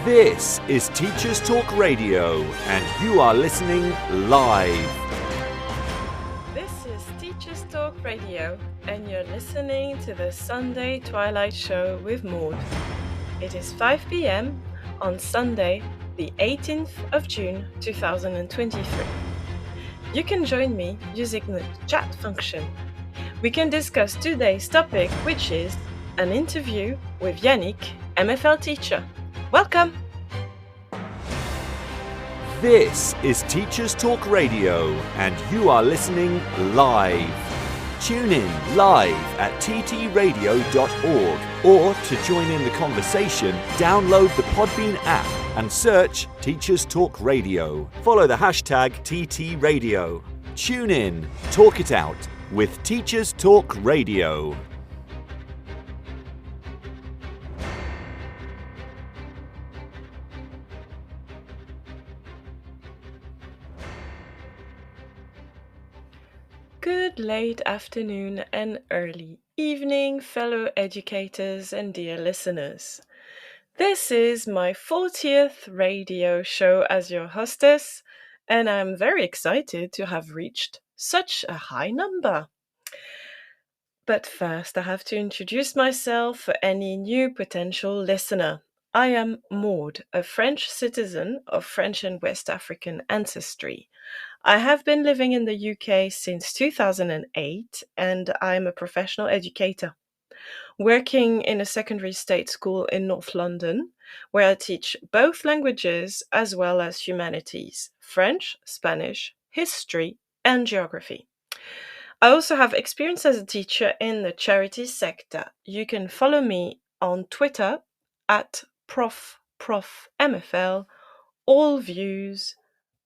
This is Teachers Talk Radio, and you are listening live. This is Teachers Talk Radio, and you're listening to the Sunday Twilight Show with Maud. It is 5 p.m. on Sunday, the 18th of June 2023. You can join me using the chat function. We can discuss today's topic, which is an interview with Yannich, MFL teacher. Welcome! This is Teachers Talk Radio, and you are listening live. Tune in live at ttradio.org, or to join in the conversation, download the Podbean app and search Teachers Talk Radio. Follow the hashtag TTRadio. Tune in, talk it out with Teachers Talk Radio. Good late afternoon and early evening, fellow educators and dear listeners. This is my 40th radio show as your hostess, and I'm very excited to have reached such a high number. But first, I have to introduce myself for any new potential listener. I am Maud, a French citizen of French and West African ancestry. I have been living in the UK since 2008, and I'm a professional educator, working in a secondary state school in North London, where I teach both languages as well as humanities: French, Spanish, history, and geography. I also have experience as a teacher in the charity sector. You can follow me on Twitter at ProfMFL. All views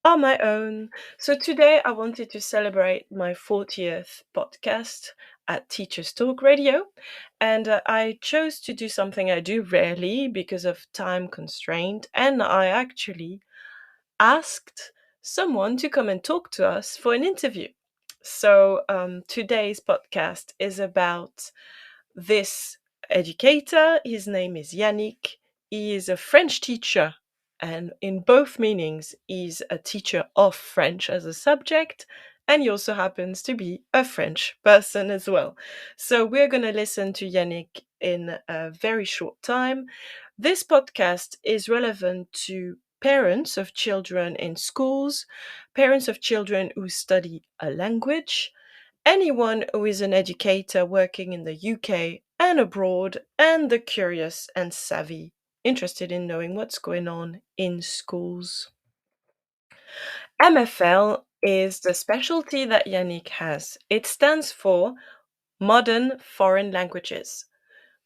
are my own. So today I wanted to celebrate my 40th podcast at Teachers Talk Radio, and I chose to do something I do rarely because of time constraint, and I actually asked someone to come and talk to us for an interview. So today's podcast is about this educator. His name is Yannich. He is a French teacher, and in both meanings, he's a teacher of French as a subject, and he also happens to be a French person as well. So we're going to listen to Yannich in a very short time. This podcast is relevant to parents of children in schools, parents of children who study a language, anyone who is an educator working in the UK and abroad, and the curious and savvy, interested in knowing what's going on in schools. MFL is the specialty that Yannich has. It stands for Modern Foreign Languages.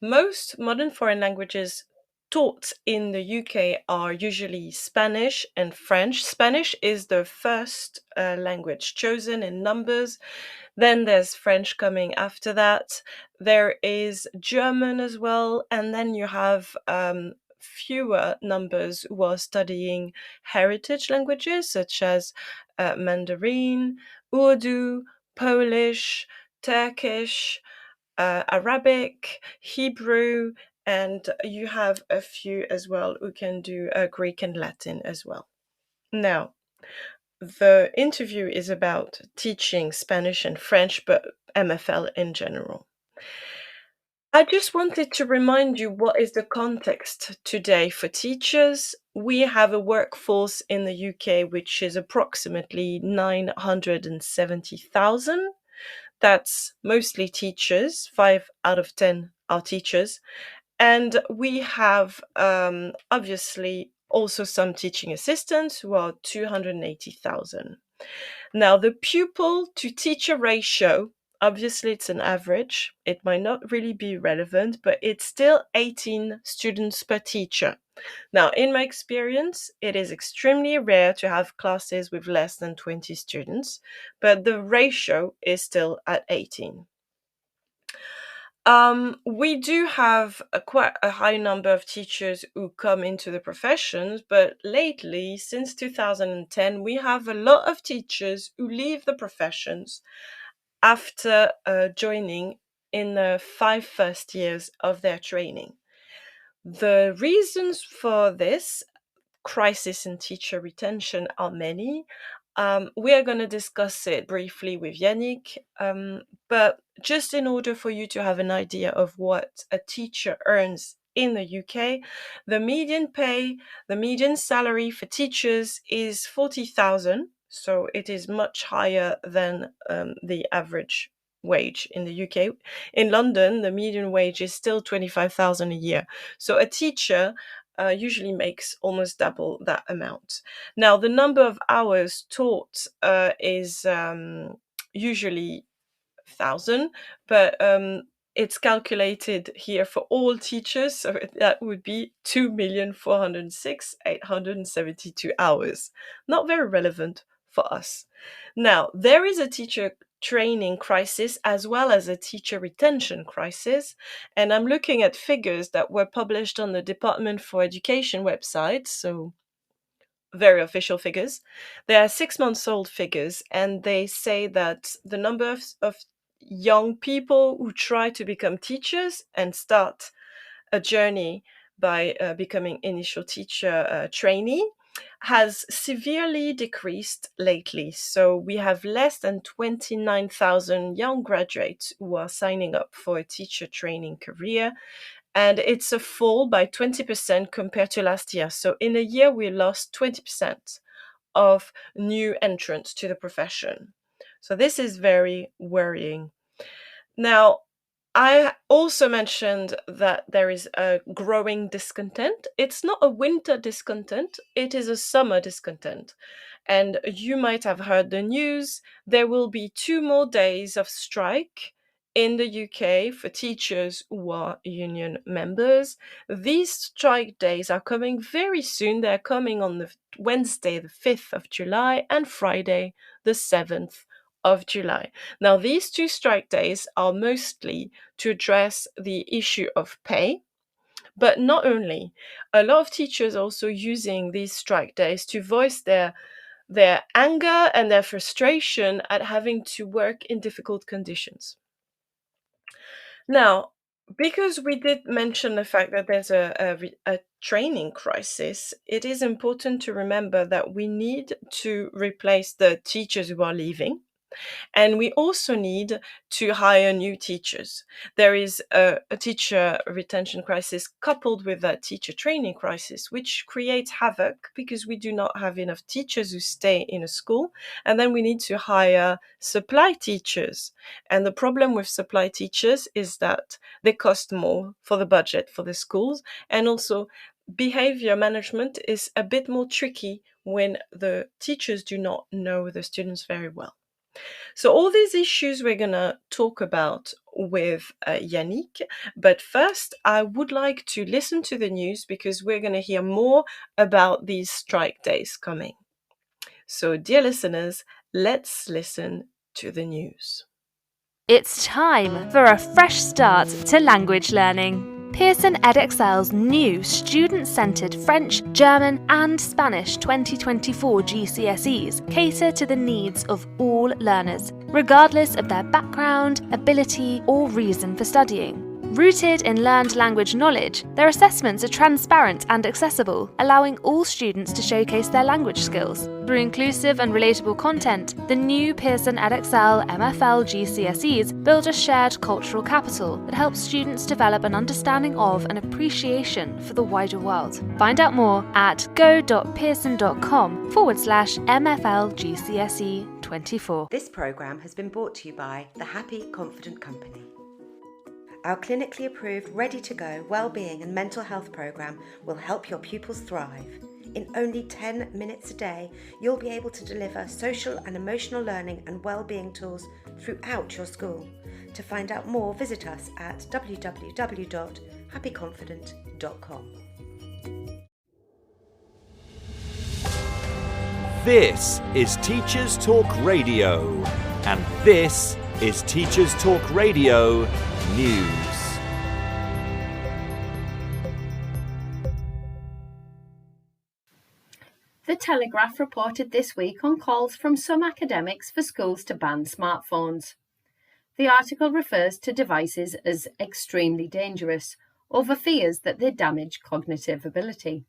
Most modern foreign languages taught in the UK are usually Spanish and French. Spanish is the first language chosen in numbers. Then there's French coming after that. There is German as well. And then you have fewer numbers who are studying heritage languages such as Mandarin, Urdu, Polish, Turkish, Arabic, Hebrew, and you have a few as well who can do Greek and Latin as well. Now, the interview is about teaching Spanish and French, but MFL in general. I just wanted to remind you what is the context today for teachers. We have a workforce in the UK which is approximately 970,000. That's mostly teachers. 5 out of 10 are teachers. And we have obviously also some teaching assistants who are 280,000. Now, the pupil to teacher ratio, obviously it's an average. It might not really be relevant, but it's still 18 students per teacher. Now, in my experience, it is extremely rare to have classes with less than 20 students, but the ratio is still at 18. We do have quite a high number of teachers who come into the professions, but lately, since 2010, we have a lot of teachers who leave the professions after joining in the 5 first years of their training. The reasons for this crisis in teacher retention are many. We are going to discuss it briefly with Yannich, but just in order for you to have an idea of what a teacher earns in the UK, the median salary for teachers is 40,000, so it is much higher than the average wage in the UK. In London, the median wage is still 25,000 a year. So a teacher usually makes almost double that amount. Now, the number of hours taught is usually 1,000, but it's calculated here for all teachers, so that would be 2,406,872 hours. Not very relevant for us. Now, there is a teacher training crisis as well as a teacher retention crisis, and I'm looking at figures that were published on the Department for Education website, so very official figures. They are 6 months old figures, and they say that the number of young people who try to become teachers and start a journey by becoming initial teacher trainee has severely decreased lately. So we have less than 29,000 young graduates who are signing up for a teacher training career, and it's a fall by 20% compared to last year. So in a year, we lost 20% of new entrants to the profession. So this is very worrying. Now, I also mentioned that there is a growing discontent. It's not a winter discontent, it is a summer discontent. And you might have heard the news, there will be 2 more days of strike in the UK for teachers who are union members. These strike days are coming very soon. They're coming on the Wednesday, the 5th of July, and Friday, the 7th of July. Now, these 2 strike days are mostly to address the issue of pay, but not only. A lot of teachers are also using these strike days to voice their anger and their frustration at having to work in difficult conditions. Now, because we did mention the fact that there's a training crisis, it is important to remember that we need to replace the teachers who are leaving. And we also need to hire new teachers. There is a teacher retention crisis coupled with a teacher training crisis, which creates havoc because we do not have enough teachers who stay in a school. And then we need to hire supply teachers. And the problem with supply teachers is that they cost more for the budget for the schools. And also, behavior management is a bit more tricky when the teachers do not know the students very well. So all these issues we're going to talk about with Yannich, but first I would like to listen to the news because we're going to hear more about these strike days coming. So dear listeners, let's listen to the news. It's time for a fresh start to language learning. Pearson EdXL's new student-centred French, German and Spanish 2024 GCSEs cater to the needs of all learners, regardless of their background, ability or reason for studying. Rooted in learned language knowledge, their assessments are transparent and accessible, allowing all students to showcase their language skills. Through inclusive and relatable content, the new Pearson EdXL MFL GCSEs build a shared cultural capital that helps students develop an understanding of and appreciation for the wider world. Find out more at go.pearson.com/MFL GCSE 24. This programme has been brought to you by the Happy Confident Company. Our clinically approved, ready-to-go wellbeing and mental health programme will help your pupils thrive. In only 10 minutes a day, you'll be able to deliver social and emotional learning and wellbeing tools throughout your school. To find out more, visit us at www.happyconfident.com. This is Teachers Talk Radio, and this is Teachers Talk Radio News. The Telegraph reported this week on calls from some academics for schools to ban smartphones. The article refers to devices as extremely dangerous, over fears that they damage cognitive ability.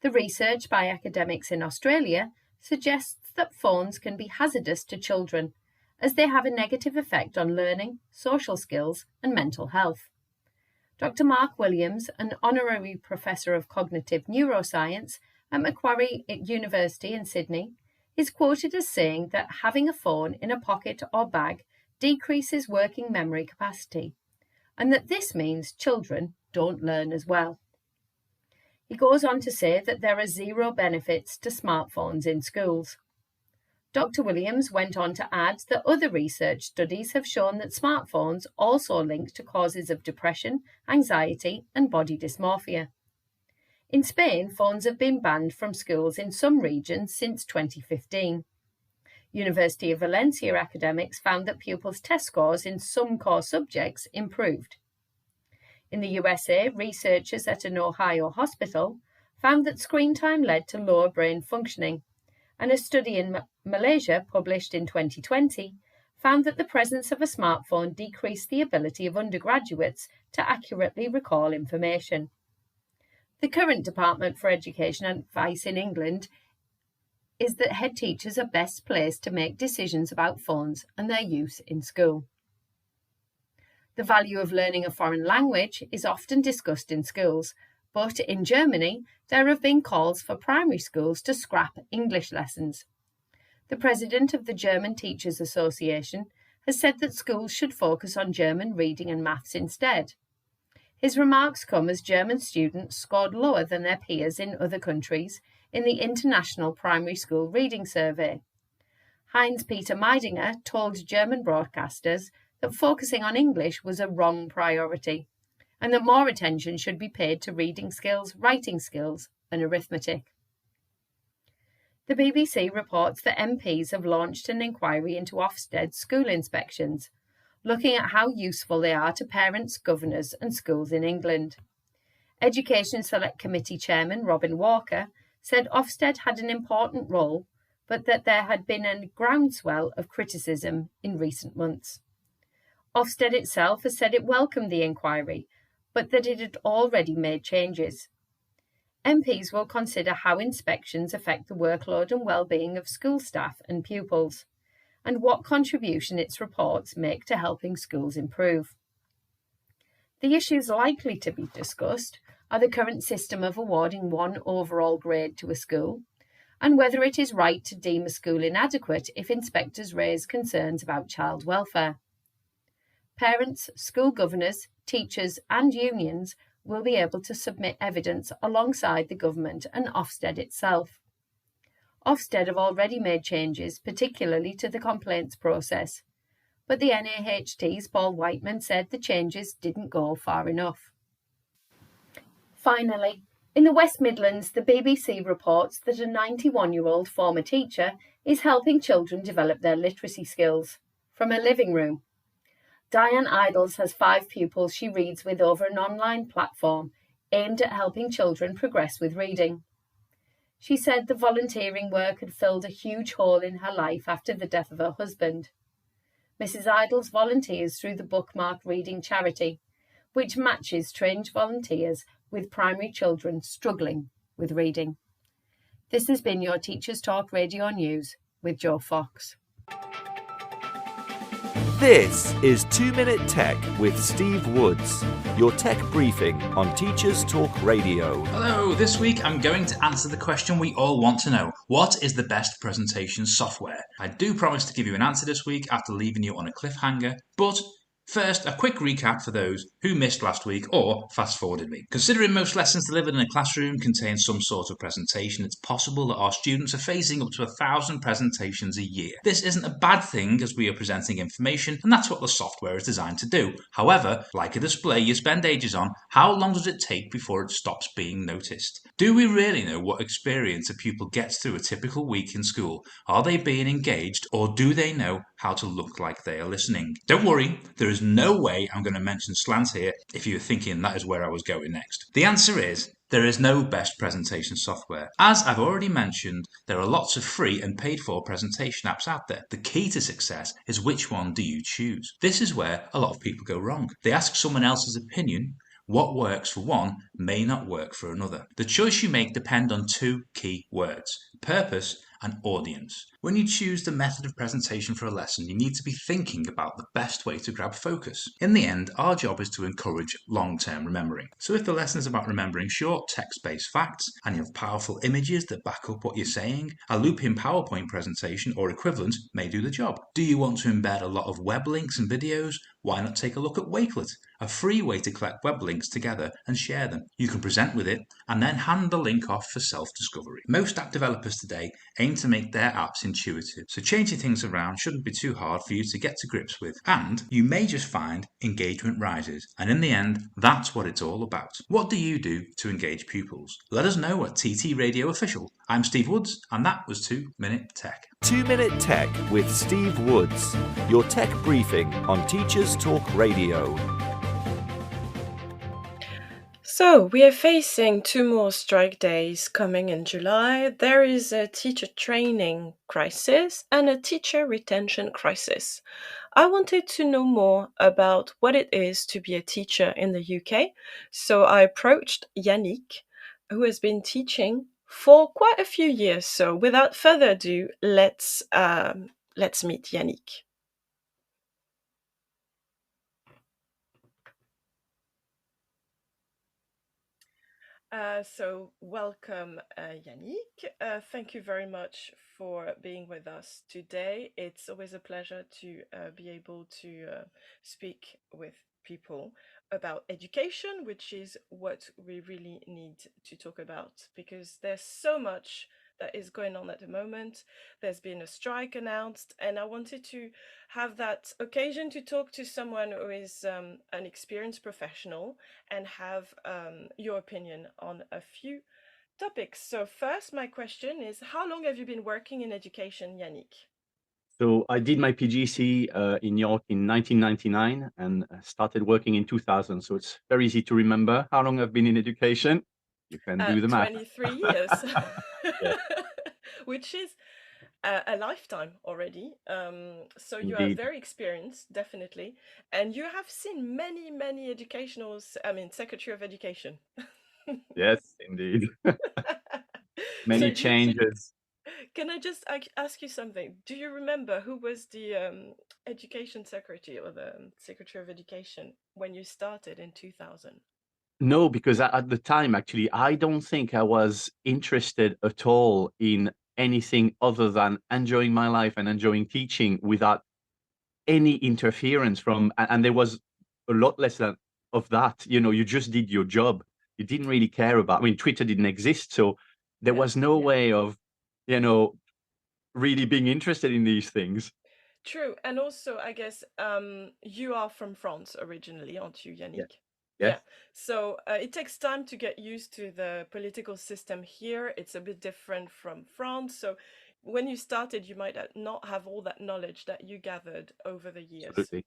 The research by academics in Australia suggests that phones can be hazardous to children as they have a negative effect on learning, social skills, and mental health. Dr. Mark Williams, an honorary professor of cognitive neuroscience at Macquarie University in Sydney, is quoted as saying that having a phone in a pocket or bag decreases working memory capacity, and that this means children don't learn as well. He goes on to say that there are zero benefits to smartphones in schools. Dr. Williams went on to add that other research studies have shown that smartphones also link to causes of depression, anxiety, and body dysmorphia. In Spain, phones have been banned from schools in some regions since 2015. University of Valencia academics found that pupils' test scores in some core subjects improved. In the USA, researchers at an Ohio hospital found that screen time led to lower brain functioning, and a study in Malaysia, published in 2020, found that the presence of a smartphone decreased the ability of undergraduates to accurately recall information. The current Department for Education advice in England is that head teachers are best placed to make decisions about phones and their use in school. The value of learning a foreign language is often discussed in schools, but in Germany, there have been calls for primary schools to scrap English lessons. The president of the German Teachers Association has said that schools should focus on German reading and maths instead. His remarks come as German students scored lower than their peers in other countries in the International Primary School Reading Survey. Heinz-Peter Meidinger told German broadcasters that focusing on English was a wrong priority, and that more attention should be paid to reading skills, writing skills, and arithmetic. The BBC reports that MPs have launched an inquiry into Ofsted school inspections, looking at how useful they are to parents, governors, and schools in England. Education Select Committee Chairman Robin Walker said Ofsted had an important role, but that there had been a groundswell of criticism in recent months. Ofsted itself has said it welcomed the inquiry, but that it had already made changes. MPs will consider how inspections affect the workload and well-being of school staff and pupils, and what contribution its reports make to helping schools improve. The issues likely to be discussed are the current system of awarding one overall grade to a school, and whether it is right to deem a school inadequate if inspectors raise concerns about child welfare. Parents, school governors, teachers and unions will be able to submit evidence alongside the government and Ofsted itself. Ofsted have already made changes, particularly to the complaints process, but the NAHT's Paul Whiteman said the changes didn't go far enough. Finally, in the West Midlands, the BBC reports that a 91-year-old former teacher is helping children develop their literacy skills from a living room. Diane Idles has 5 pupils she reads with over an online platform aimed at helping children progress with reading. She said the volunteering work had filled a huge hole in her life after the death of her husband. Mrs. Idles volunteers through the Bookmark Reading Charity, which matches trained volunteers with primary children struggling with reading. This has been your Teachers Talk Radio News with Joe Fox. This is 2 Minute Tech with Steve Woods, your tech briefing on Teachers Talk Radio. Hello, this week I'm going to answer the question we all want to know. What is the best presentation software? I do promise to give you an answer this week after leaving you on a cliffhanger, but first, a quick recap for those who missed last week or fast-forwarded me. Considering most lessons delivered in a classroom contain some sort of presentation, it's possible that our students are facing up to 1,000 presentations a year. This isn't a bad thing as we are presenting information, and that's what the software is designed to do. However, like a display you spend ages on, how long does it take before it stops being noticed? Do we really know what experience a pupil gets through a typical week in school? Are they being engaged, or do they know how to look like they are listening? Don't worry, there is no way I'm going to mention slant here if you're thinking that is where I was going next. The answer is there is no best presentation software. As I've already mentioned, there are lots of free and paid for presentation apps out there. The key to success is which one do you choose. This is where a lot of people go wrong. They ask someone else's opinion, What works for one may not work for another. The choice you make depends on two key words: purpose and audience. When you choose the method of presentation for a lesson, you need to be thinking about the best way to grab focus. In the end, our job is to encourage long-term remembering. So if the lesson is about remembering short text-based facts and you have powerful images that back up what you're saying, a loop-in PowerPoint presentation or equivalent may do the job. Do you want to embed a lot of web links and videos? Why not take a look at Wakelet, a free way to collect web links together and share them. You can present with it and then hand the link off for self-discovery. Most app developers today aim to make their apps intuitive, so changing things around shouldn't be too hard for you to get to grips with. And you may just find engagement rises, and in the end, that's what it's all about. What do you do to engage pupils? Let us know at TT Radio Official. I'm Steve Woods, and that was 2 Minute Tech. 2 Minute Tech with Steve Woods, your tech briefing on Teachers Talk Radio. So, we are facing 2 more strike days coming in July. There is a teacher training crisis and a teacher retention crisis. I wanted to know more about what it is to be a teacher in the UK, so I approached Yannich, who has been teaching for quite a few years. So, without further ado, let's meet Yannich. So welcome, Yannich. Thank you very much for being with us today. It's always a pleasure to be able to speak with people about education, which is what we really need to talk about, because there's so much that is going on at the moment. There's been a strike announced, and I wanted to have that occasion to talk to someone who is an experienced professional and have your opinion on a few topics. So first, my question is, how long have you been working in education, Yannich? So I did my PGC in York in 1999 and started working in 2000. So it's very easy to remember how long I've been in education. You can do the math. 23 years, Yeah. which is a lifetime already. So you are Indeed. very experienced, definitely. And you have seen many, many Secretary of Education. Yes, indeed. Many So changes. Can I just ask you something? Do you remember who was the education secretary or the Secretary of Education when you started in 2000? No, because at the time, actually, I don't think I was interested at all in anything other than enjoying my life and enjoying teaching without any interference from, and there was a lot less of that. You know, you just did your job. You didn't really care about, I mean, Twitter didn't exist, so there was no way of, really being interested in these things. True. And also, I guess you are from France originally, aren't you, Yannich? Yes. Yeah. So it takes time to get used to the political system here. It's a bit different from France. So when you started, you might not have all that knowledge that you gathered over the years. Absolutely.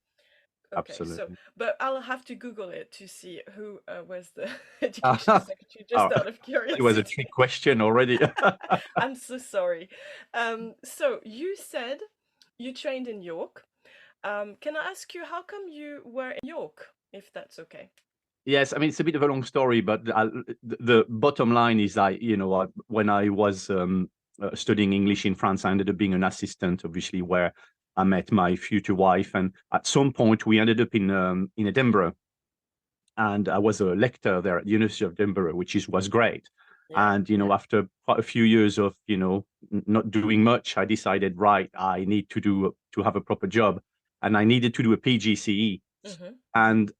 Okay, Absolutely. so, but I'll have to Google it to see who was the education secretary, just out of curiosity. It was a trick question already. I'm so sorry. So you said you trained in York. Can I ask you, how come you were in York, if that's okay? Yes, I mean, it's a bit of a long story, but the bottom line is when I was studying English in France, I ended up being an assistant, obviously, where I met my future wife. And at some point, we ended up in Edinburgh. And I was a lecturer there at the University of Edinburgh, which was great. Yeah, And, after quite a few years of, not doing much, I decided, right, I need to have a proper job. And I needed to do a PGCE. Mm-hmm. And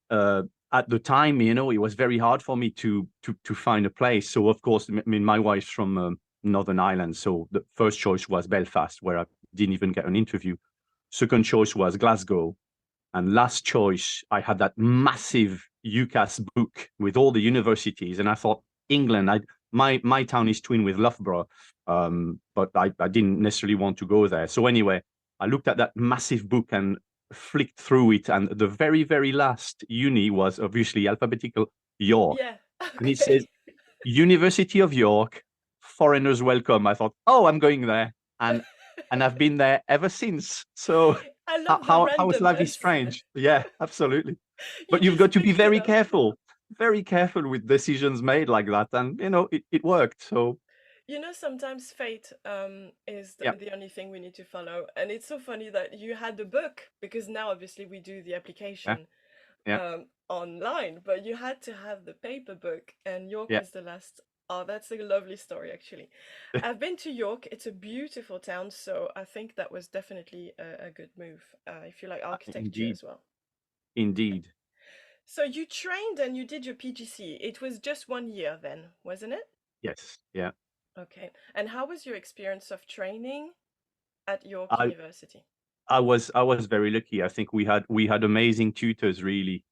at the time, it was very hard for me to find a place. So, of course, I mean, my wife's from Northern Ireland. So the first choice was Belfast, where I didn't even get an interview. Second choice was Glasgow. And last choice, I had that massive UCAS book with all the universities. And I thought, England, my town is twinned with Loughborough, but I didn't necessarily want to go there. So anyway, I looked at that massive book and flicked through it. And the very, very last uni was obviously alphabetical York. Yeah. Okay. And it says, University of York, foreigners welcome. I thought, oh, I'm going there. And I've been there ever since. So I love how is life is strange. Yeah, absolutely. But you've got to be very careful very careful with decisions made like that, and it worked. So Sometimes fate is yeah, the only thing we need to follow. And it's so funny that you had the book, because now obviously we do the yeah, application yeah, online, but you had to have the paper book, and York yeah. was the last. Oh, that's a lovely story, actually. I've been to York. It's a beautiful town, so I think that was definitely a good move if you like architecture Indeed, as well. Okay. indeed. So you trained and you did your PGC. It was just 1 year then, wasn't it? Yes, yeah. Okay. And how was your experience of training at York I University? I was very lucky. I think we had amazing tutors really,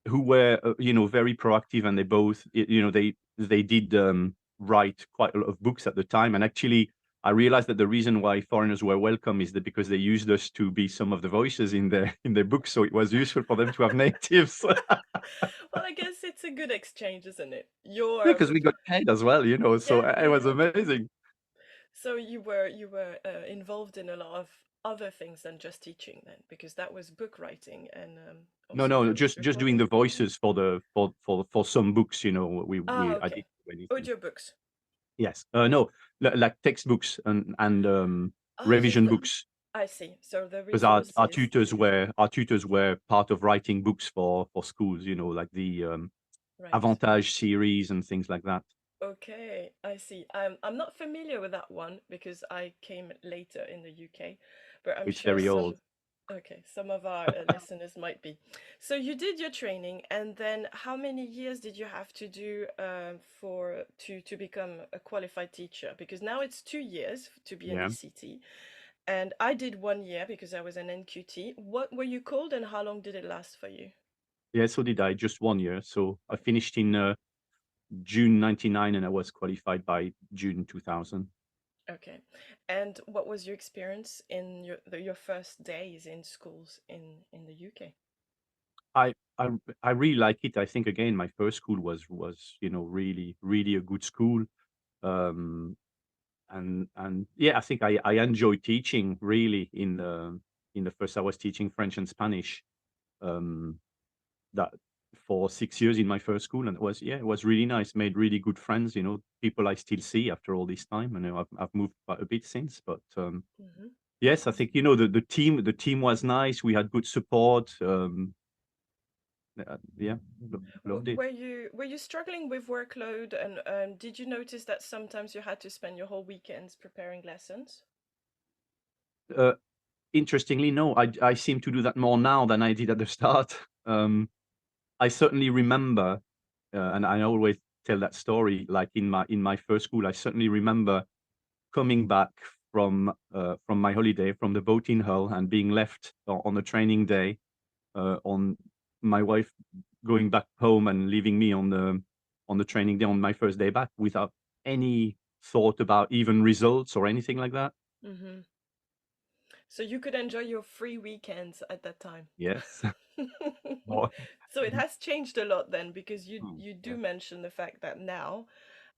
who were very proactive, and they both they did write quite a lot of books at the time. And actually, I realized that the reason why foreigners were welcome is that because they used us to be some of the voices in their books, so it was useful for them to have natives. Well, I guess it's a good exchange, isn't it? You're Because we got paid as well, so yeah, it yeah, was yeah. amazing. So you were involved in a lot of other things than just teaching then, because that was book writing and No, also no, voice just doing the recording. voices for some books. Ah, I did okay. many things. Audiobooks. Yes. No, like textbooks and Ah, yes, revision books, I see. So the because our resources. tutors were part of writing books for schools. Like the Right. Avantage series and things like that. Okay, I see. I'm not familiar with that one because I came later in the UK, but I'm It's sure very some. old. Okay, some of our listeners might be. So you did your training, and then how many years did you have to do for to become a qualified teacher? Because now it's 2 years to be an Yeah. ECT, and I did 1 year because I was an NQT. What were you called, and how long did it last for you? Yeah. So did I. Just 1 year. So I finished in June '99, and I was qualified by June 2000. Okay. And what was your experience in your first days in schools in the UK? I I I really like it. I think again, my first school was really really a good school. Um, and yeah, I think I enjoyed teaching really in the first. I was teaching French and Spanish um, that for 6 years in my first school, and it was really nice. Made really good friends. People I still see after all this time. I know I've moved quite a bit since, but Hmm. yes, I think the team was nice. We had good support. Yeah, loved it. Were you struggling with workload, and did you notice that sometimes you had to spend your whole weekends preparing lessons? Uh, Interestingly, no, I seem to do that more now than I did at the start. I certainly remember, and I always tell that story. Like in my first school, I certainly remember coming back from my holiday from the boat in Hull and being left on a training day. On my wife going back home and leaving me on the training day on my first day back without any thought about even results or anything like that. Hmm. So you could enjoy your free weekends at that time. Yes. More. So it has changed a lot then, because you Mm, you do yeah. mention the fact that now,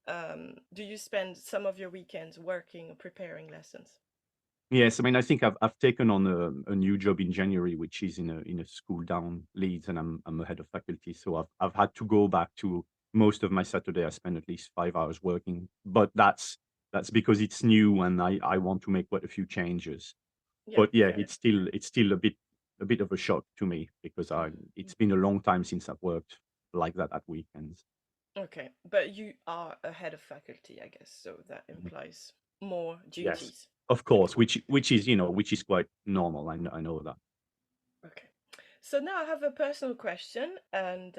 do you spend some of your weekends working or preparing lessons? Yes, I mean, I think I've taken on a new job in January, which is in a school down Leeds, and I'm a head of faculty. So I've had to go back to most of my Saturday. I spend at least 5 hours working, but that's because it's new and I want to make quite a few changes. Yeah, But yeah, fair. it's still a bit of a shock to me because it's been a long time since I've worked like that at weekends. Okay, but you are a head of faculty, I guess, so that Mhm. implies more Yes, duties. of Okay, course, which is quite normal. I know that. okay. So now I have a personal question, and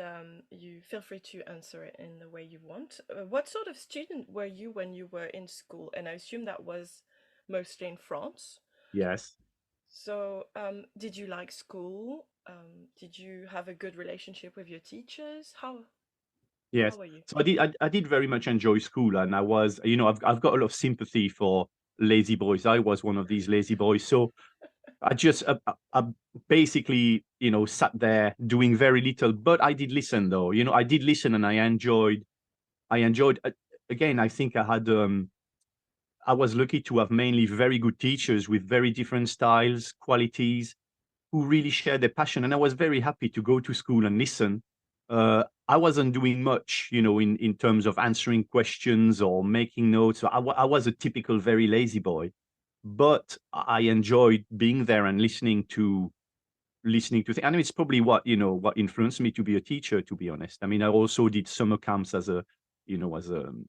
you feel free to answer it in the way you want. What sort of student were you when you were in school? And I assume that was mostly in France. Yes. So, did you like school? Did you have a good relationship with your teachers? How Yes. were you? So I did very much enjoy school, and I was, I've got a lot of sympathy for lazy boys. I was one of these lazy boys. So I basically, sat there doing very little, but I did listen though. I did listen, and I enjoyed, again, I think I was lucky to have mainly very good teachers with very different styles, qualities, who really shared their passion. And I was very happy to go to school and listen. I wasn't doing much, in terms of answering questions or making notes. So I was a typical very lazy boy, but I enjoyed being there and listening to things. And it's probably what influenced me to be a teacher, to be honest. I mean, I also did summer camps as a animateur,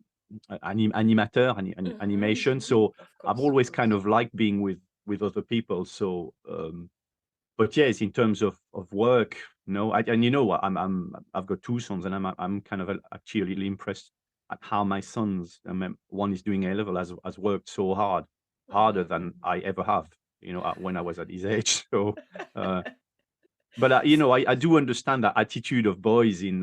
animation. So Of I've course. always kind of liked being with other people. So, but yes, in terms of work, no, and you know what, I've got two sons, and I'm kind of actually really impressed at how my sons, one is doing A-level, has worked so hard, harder than I ever have, when I was at his age. So, but I do understand that attitude of boys in.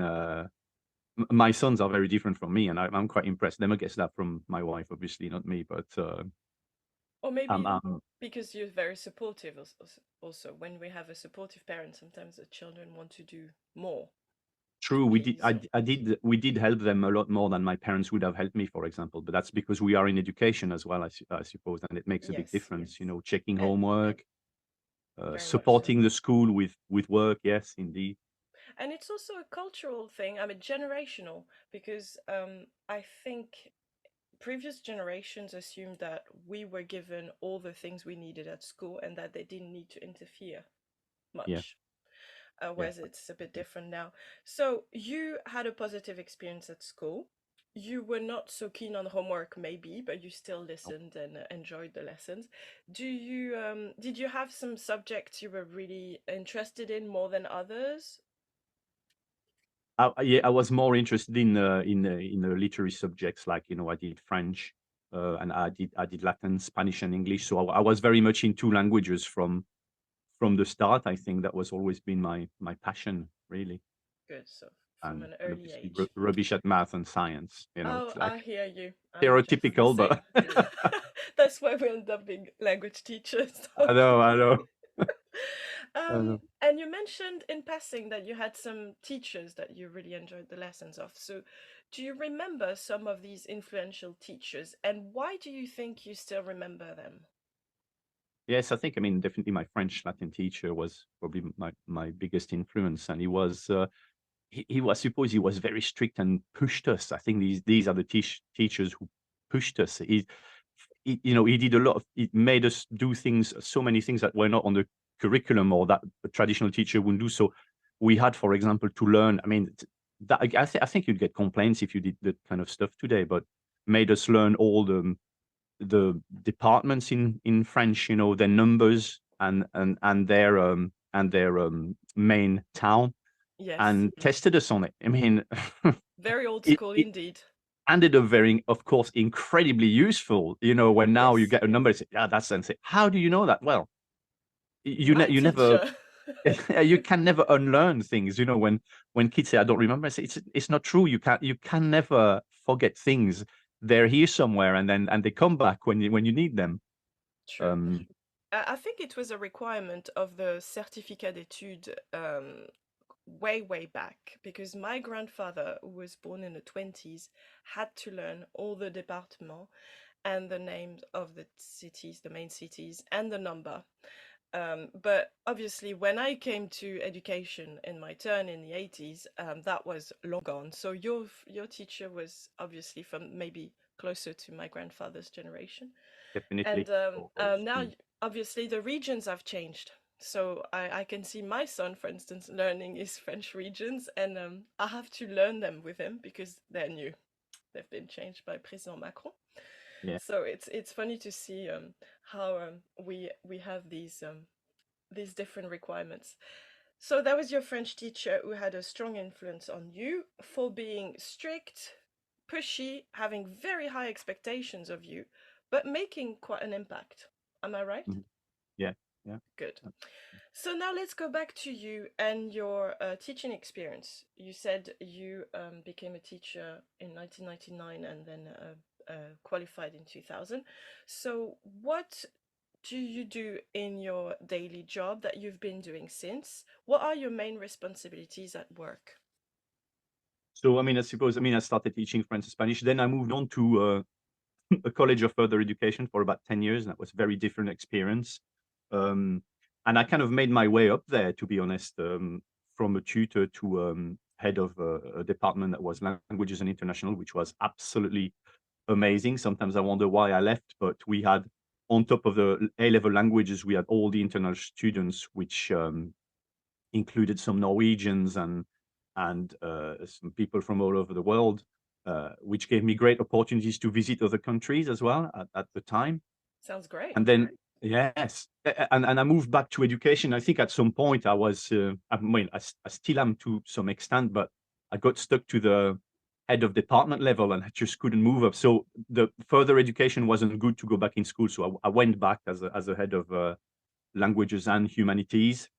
My sons are very different from me, and I'm quite impressed. Them, I guess that from my wife, obviously, not me, but Or I'm, maybe I'm because you're very supportive also. When we have a supportive parent, sometimes the children want to do more to true. We did. please. We did help them a lot more than my parents would have helped me, for example. But that's because we are in education as well, I suppose, and it makes a big Yes, difference. Checking and homework, very much so. supporting the school with work. Yes, indeed. And it's also a cultural thing, I mean, generational, because I think previous generations assumed that we were given all the things we needed at school and that they didn't need to interfere Yeah, much. yeah. Whereas it's a bit different now. So you had a positive experience at school. You were not so keen on homework, maybe, but you still listened and enjoyed the lessons. Did you have some subjects you were really interested in more than others? Yeah, I was more interested in the literary subjects, like I did French, and I did Latin, Spanish, and English. So I was very much in two languages from the start. I think that was always been my passion, really. Good. So from And an and early obviously age. rubbish at math and science. Oh, It's I like hear you. I'm just the stereotypical, but same. That's why we end up being language teachers, I know, I hopefully. know, I know. And you mentioned in passing that you had some teachers that you really enjoyed the lessons of. So, do you remember some of these influential teachers, and why do you think you still remember them? Yes, I mean, definitely my French Latin teacher was probably my biggest influence, and I suppose he was very strict and pushed us. I think these are the teachers who pushed us. He did a lot of, it made us do things, so many things that were not on the curriculum or that a traditional teacher wouldn't do. So we had, for example, to learn. I mean, that I think you'd get complaints if you did that kind of stuff today, but made us learn all the departments in French, their numbers and their main town, Yes, and tested us on it. I mean, very old it, school it indeed. ended up very, of course, incredibly useful. When now you Yes, get a number, say, yeah, that's and say, how do you know that? Well, my you never, teacher. you can never unlearn things. When kids say, I don't remember, I say, it's not true. You can never forget things. They're here somewhere, and they come back when you need them. True. Um, I think it was a requirement of the certificat d'études way back because my grandfather, who was born in the 20s, had to learn all the départements and the names of the cities, the main cities, and the number. But obviously, when I came to education in my turn in the 80s, that was long gone. So your teacher was obviously from maybe closer to my grandfather's generation. And Definitely. now, obviously, the regions have changed. So I can see my son, for instance, learning his French regions, and I have to learn them with him because they're new. They've been changed by President Macron. Yeah. So it's funny to see how we have these different requirements. So that was your French teacher who had a strong influence on you for being strict, pushy, having very high expectations of you, but making quite an impact. Am I right? Mhm. Yeah. Yeah. Good. So now let's go back to you and your teaching experience. You said you became a teacher in 1999 and then qualified in 2000. So what do you do in your daily job that you've been doing since? What are your main responsibilities at work? So, I started teaching French and Spanish. Then I moved on to a college of further education for about 10 years. And that was a very different experience. And I kind of made my way up there, to be honest, from a tutor to head of a department that was languages and international, which was absolutely amazing. Sometimes I wonder why I left, but we had, on top of the A-level languages, we had all the international students, which included some Norwegians and some people from all over the world, which gave me great opportunities to visit other countries as well at the time. Sounds great. And then, yes, and I moved back to education. I think at some point I was, I mean, I still am to some extent, but I got stuck to the head of department level and I just couldn't move up. So the further education wasn't good to go back in school. So I went back as a head of languages and humanities.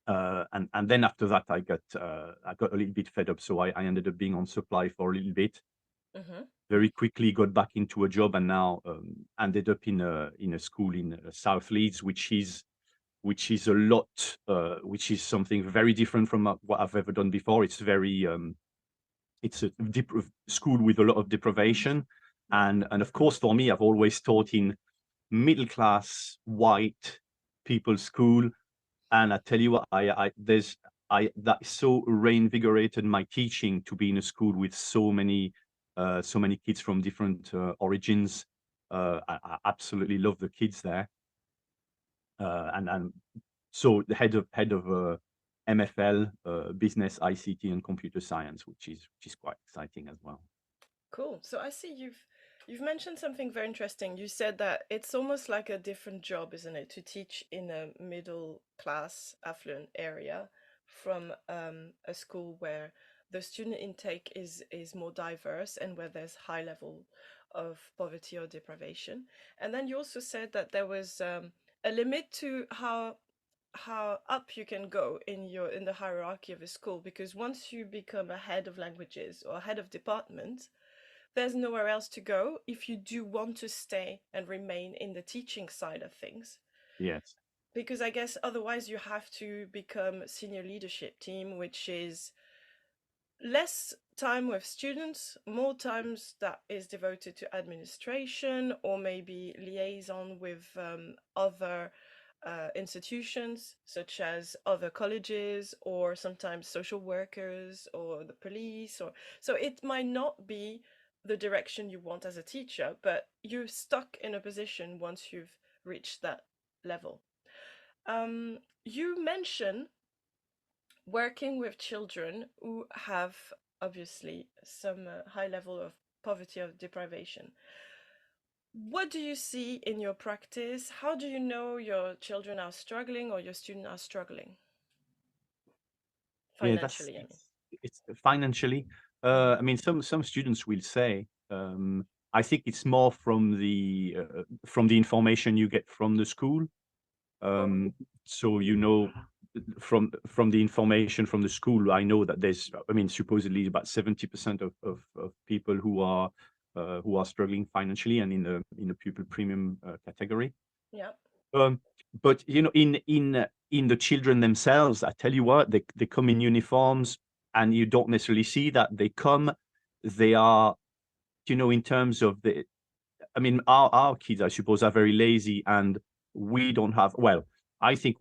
And then after that, I got a little bit fed up. So I ended up being on supply for a little bit. Mm-hmm. Very quickly got back into a job, and now ended up in a school in South Leeds, which is a lot, which is something very different from what I've ever done before. It's very it's a school with a lot of deprivation, and of course for me, I've always taught in middle class white people's school. And I tell you what, that so reinvigorated my teaching to be in a school with so many kids from different origins. I absolutely love the kids there. And so the head of MFL, business, ICT, and computer science, which is quite exciting as well. Cool. So I see you've mentioned something very interesting. You said that it's almost like a different job, isn't it, to teach in a middle class affluent area from a school where the student intake is more diverse and where there's high level of poverty or deprivation. And then you also said that there was a limit to how up you can go in the hierarchy of a school, because once you become a head of languages or head of department, there's nowhere else to go if you do want to stay and remain in the teaching side of things. Yes. Because I guess otherwise you have to become senior leadership team, which is less time with students, more times that is devoted to administration or maybe liaison with other institutions such as other colleges or sometimes social workers or the police, or so it might not be the direction you want as a teacher, but you're stuck in a position once you've reached that level. You mentioned working with children who have obviously some high level of poverty or deprivation. What do you see in your practice? How do you know your children are struggling or your students are struggling? Yeah, Financially, I mean. it's financially. I mean, some students will say, I think it's more from the information you get from the school. So from the information from the school, I know that there's, I mean, supposedly about 70% of people who are struggling financially and in the pupil premium category. Yeah. But in the children themselves, I tell you what, they come in uniforms, and you don't necessarily see that they are, in terms of I mean, our kids, I suppose, are very lazy, and we don't have, well, I think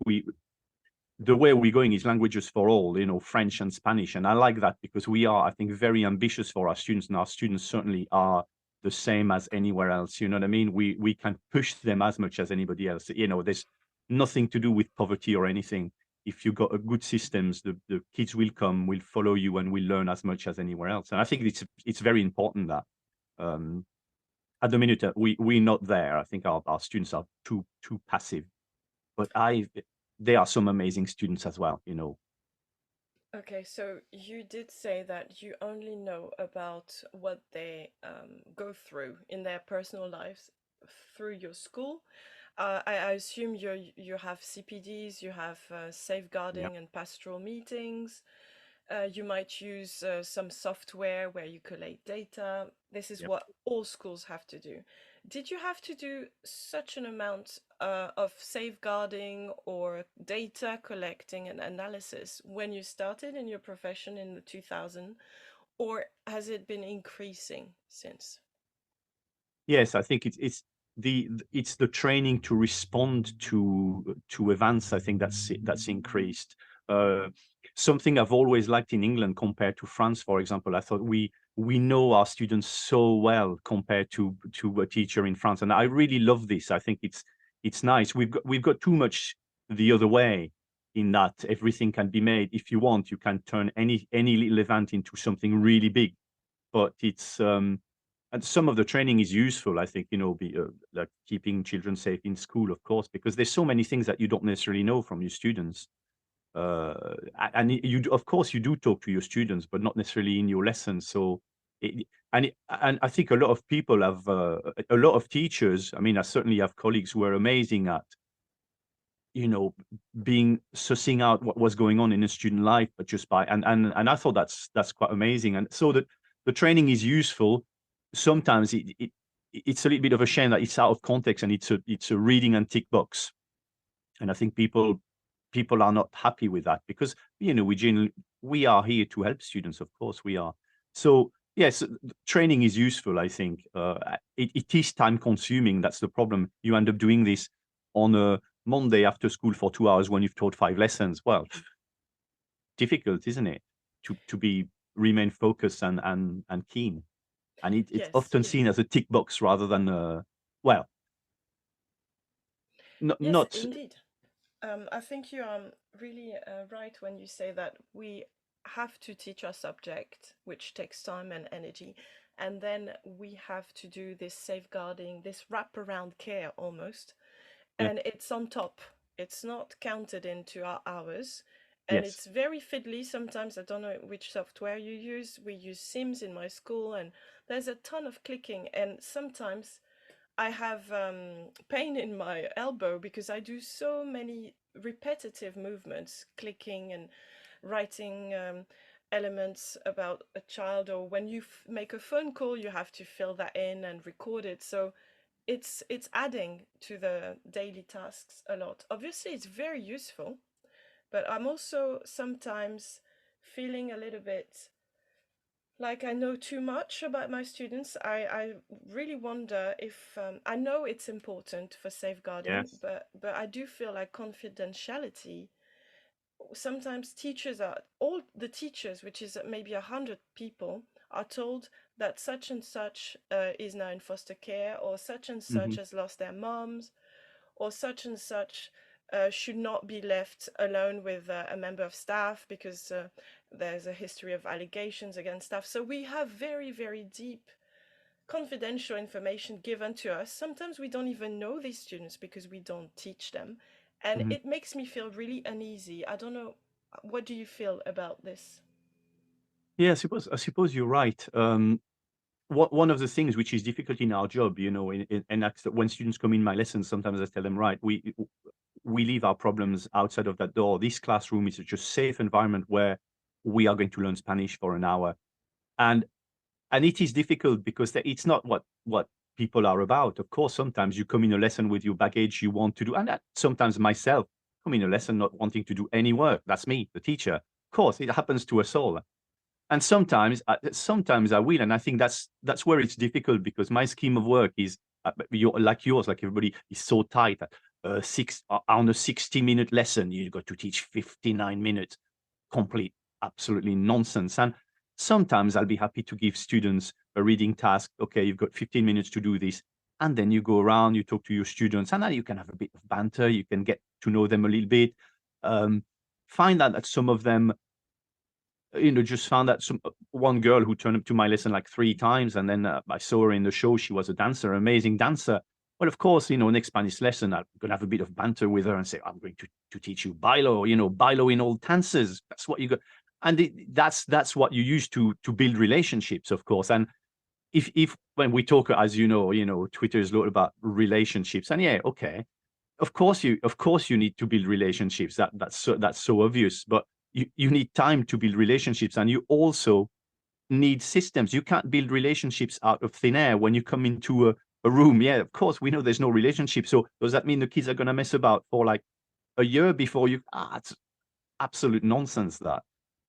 the way we're going is languages for all, French and Spanish. And I like that because we are, I think, very ambitious for our students, and our students certainly are the same as anywhere else. You know what I mean? We can push them as much as anybody else. There's nothing to do with poverty or anything. If you got a good systems, the kids will come, will follow you, and will learn as much as anywhere else. And I think it's very important that at the minute we're not there. I think our students are too passive. But there are some amazing students as well, Okay, so you did say that you only know about what they go through in their personal lives through your school. I assume you have CPDs, you have Yeah. safeguarding and pastoral meetings. You might use some software where you collate data. This is Yep. what all schools have to do. Did you have to do such an amount of safeguarding or data collecting and analysis when you started in your profession in the 2000, or has it been increasing since? Yes, I think it's the training to respond to events. I think that's increased. something I've always liked in England compared to France, for example. I thought we know our students so well compared to a teacher in France, and I really love this. I think it's nice. We've got too much the other way, in that everything can be made. If you want, you can turn any little event into something really big. But it's and some of the training is useful, I think, like keeping children safe in school, of course, because there's so many things that you don't necessarily know from your students. And of course, you do talk to your students, but not necessarily in your lessons. So, and I think a lot of people have, a lot of teachers. I mean, I certainly have colleagues who are amazing at, being sussing out what was going on in a student life, but just by and I thought that's quite amazing. And so that the training is useful. Sometimes it's a little bit of a shame that it's out of context and it's a reading and tick box. And I think people are not happy with that, because we are here to help students. Of course we are. So yes, training is useful. I think it is time consuming. That's the problem. You end up doing this on a Monday after school for 2 hours when you've taught 5 lessons. Well, difficult, isn't it, to remain focused and keen. And it's Yes, often indeed. seen as a tick box rather than well, Yes, not indeed. I think you are really right when you say that we have to teach our subject, which takes time and energy, and then we have to do this safeguarding, this wraparound care almost, yeah, and it's on top. It's not counted into our hours, and yes. it's very fiddly sometimes. I don't know which software you use. We use Sims in my school, and there's a ton of clicking, and sometimes I have pain in my elbow because I do so many repetitive movements, clicking and writing elements about a child, or when you make a phone call, you have to fill that in and record it. So it's adding to the daily tasks a lot. Obviously, it's very useful, but I'm also sometimes feeling a little bit like I know too much about my students. I really wonder if I know it's important for safeguarding, Yes. but I do feel like confidentiality. Sometimes teachers are all the teachers, which is maybe 100 people, are told that such and such is now in foster care, or such and Hmm. such has lost their moms, or such and such should not be left alone with a member of staff because there's a history of allegations against staff. So we have very, very deep confidential information given to us. Sometimes we don't even know these students because we don't teach them. And Hmm. it makes me feel really uneasy. I don't know. What do you feel about this? Yeah, I suppose you're right. One of the things which is difficult in our job, and that's that when students come in my lessons, sometimes I tell them, right, we leave our problems outside of that door. This classroom is just a safe environment where we are going to learn Spanish for an hour. And it is difficult because it's not what people are about. Of course, sometimes you come in a lesson with your baggage, you want to do, and that, sometimes myself come in a lesson not wanting to do any work. That's me, the teacher. Of course, it happens to us all. And sometimes I will, and I think that's where it's difficult, because my scheme of work is like yours, like everybody is so tight. On a 60-minute lesson, you've got to teach 59 minutes, complete absolutely nonsense. And sometimes I'll be happy to give students a reading task. Okay, you've got 15 minutes to do this, and then you go around, you talk to your students, and then you can have a bit of banter. You can get to know them a little bit. Find out that some of them just found that one girl who turned up to my lesson like 3 times, and then I saw her in the show. She was a dancer, amazing dancer. Well, of course, next Spanish lesson, I'm going to have a bit of banter with her and say, I'm going to teach you bailo, bailo in all dances. That's what you got. And that's what you use to build relationships, of course. And if when we talk, as Twitter is a lot about relationships, and yeah, okay, of course you need to build relationships. That's so obvious. But you need time to build relationships, and you also need systems. You can't build relationships out of thin air when you come into a room. Yeah, of course, we know there's no relationship. So does that mean the kids are going to mess about for like a year before you? It's absolute nonsense, that.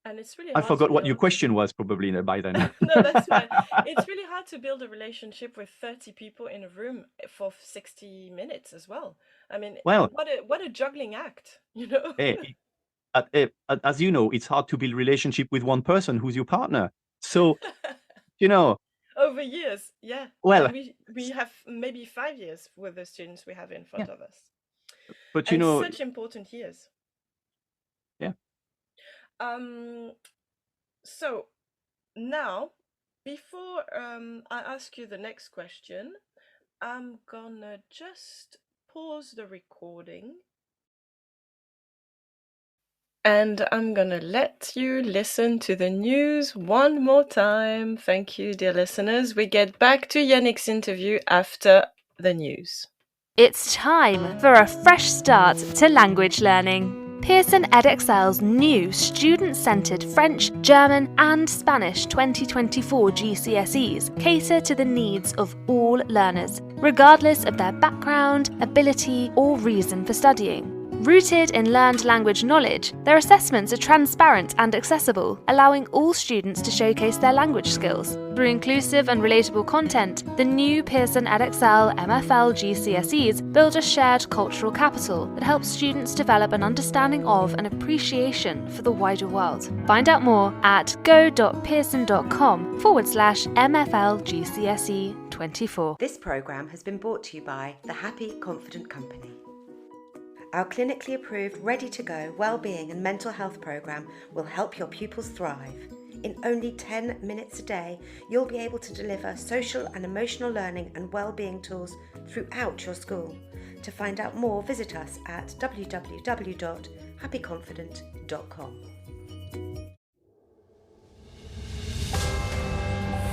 And it's really I hard to forgot what your build. question was, probably, by then. No, that's fine. It's really hard to build a relationship with 30 people in a room for 60 minutes as well. I mean, Well, what a juggling act, you know? hey, as you know, it's hard to build relationship with one person who's your partner. So, you know, Over years, yeah. well, And we have maybe 5 years with the students we have in front yeah, of us. but And such important years. yeah. Um, so now, before I ask you the next question, I'm gonna just pause the recording. And I'm gonna let you listen to the news one more time. Thank you, dear listeners. We get back to Yannick's interview after the news. It's time for a fresh start to language learning. Pearson EdXL's new student-centred French, German and Spanish 2024 GCSEs cater to the needs of all learners, regardless of their background, ability or reason for studying. Rooted in learned language knowledge, their assessments are transparent and accessible, allowing all students to showcase their language skills. Through inclusive and relatable content, the new Pearson EdXL MFL GCSEs build a shared cultural capital that helps students develop an understanding of and appreciation for the wider world. Find out more at go.pearson.com/MFL GCSE 24. This programme has been brought to you by the Happy Confident Company. Our clinically approved, ready-to-go wellbeing and mental health programme will help your pupils thrive. In only 10 minutes a day, you'll be able to deliver social and emotional learning and wellbeing tools throughout your school. To find out more, visit us at www.happyconfident.com.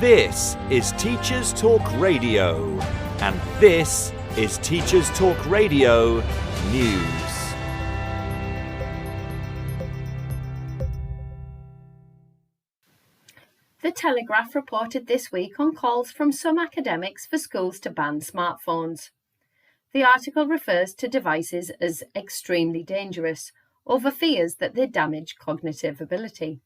This is Teachers Talk Radio, and this is Teachers Talk Radio News. The Telegraph reported this week on calls from some academics for schools to ban smartphones. The article refers to devices as extremely dangerous, over fears that they damage cognitive ability.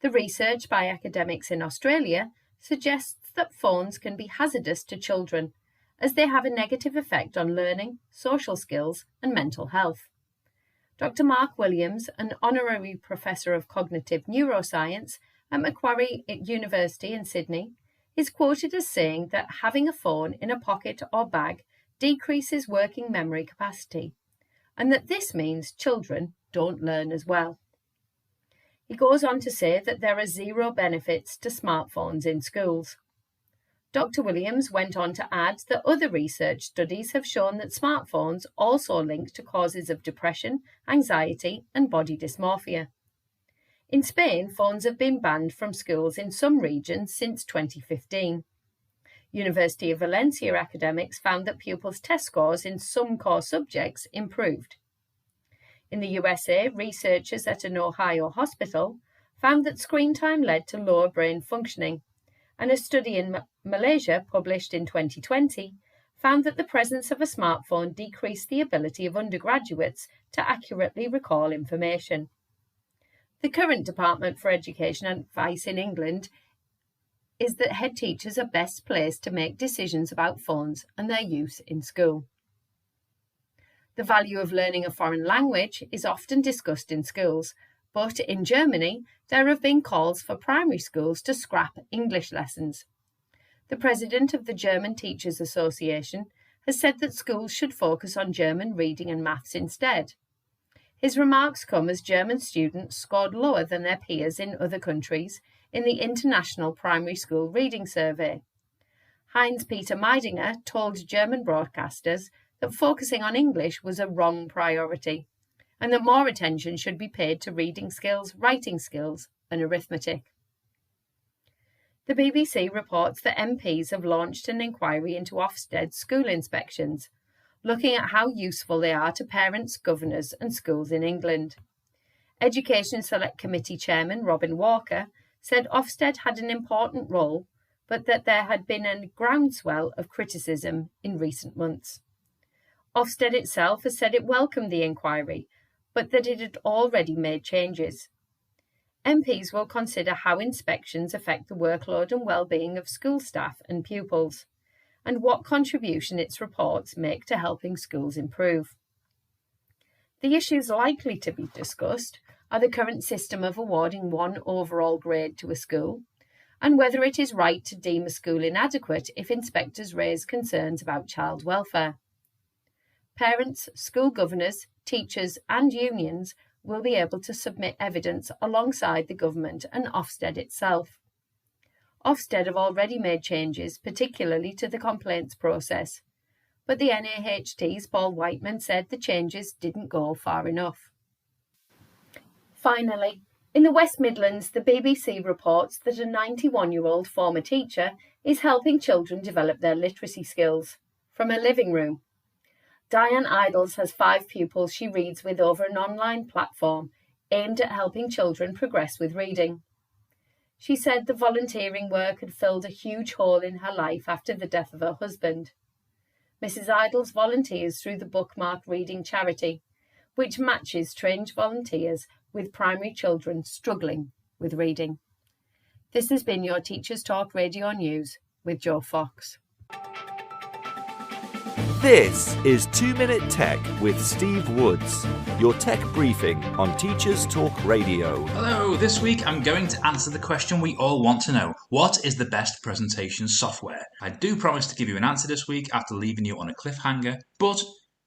The research by academics in Australia suggests that phones can be hazardous to children, as they have a negative effect on learning, social skills and mental health. Dr. Mark Williams, an honorary professor of cognitive neuroscience at Macquarie University in Sydney, is quoted as saying that having a phone in a pocket or bag decreases working memory capacity, and that this means children don't learn as well. He goes on to say that there are zero benefits to smartphones in schools. Dr. Williams went on to add that other research studies have shown that smartphones also link to causes of depression, anxiety, and body dysmorphia. In Spain, phones have been banned from schools in some regions since 2015. University of Valencia academics found that pupils' test scores in some core subjects improved. In the USA, researchers at an Ohio hospital found that screen time led to lower brain functioning, and a study in Malaysia, published in 2020, found that the presence of a smartphone decreased the ability of undergraduates to accurately recall information. The current Department for Education advice in England is that head teachers are best placed to make decisions about phones and their use in school. The value of learning a foreign language is often discussed in schools, but in Germany, there have been calls for primary schools to scrap English lessons. The president of the German Teachers Association has said that schools should focus on German reading and maths instead. His remarks come as German students scored lower than their peers in other countries in the International Primary School Reading Survey. Heinz-Peter Meidinger told German broadcasters that focusing on English was a wrong priority, and that more attention should be paid to reading skills, writing skills, and arithmetic. The BBC reports that MPs have launched an inquiry into Ofsted school inspections, looking at how useful they are to parents, governors, and schools in England. Education Select Committee Chairman Robin Walker said Ofsted had an important role, but that there had been a groundswell of criticism in recent months. Ofsted itself has said it welcomed the inquiry, but that it had already made changes. MPs will consider how inspections affect the workload and well-being of school staff and pupils, and what contribution its reports make to helping schools improve. The issues likely to be discussed are the current system of awarding one overall grade to a school, and whether it is right to deem a school inadequate if inspectors raise concerns about child welfare. Parents, school governors, teachers and unions will be able to submit evidence alongside the government and Ofsted itself. Ofsted have already made changes, particularly to the complaints process, but the NAHT's Paul Whiteman said the changes didn't go far enough. Finally, in the West Midlands, the BBC reports that a 91-year-old former teacher is helping children develop their literacy skills from a living room. Diane Idols has 5 pupils she reads with over an online platform aimed at helping children progress with reading. She said the volunteering work had filled a huge hole in her life after the death of her husband. Mrs. Idols volunteers through the Bookmark Reading Charity, which matches trained volunteers with primary children struggling with reading. This has been your Teachers Talk Radio News with Joe Fox. This is 2 Minute Tech with Steve Woods, your tech briefing on Teachers Talk Radio. Hello, this week I'm going to answer the question we all want to know. What is the best presentation software? I do promise to give you an answer this week after leaving you on a cliffhanger, but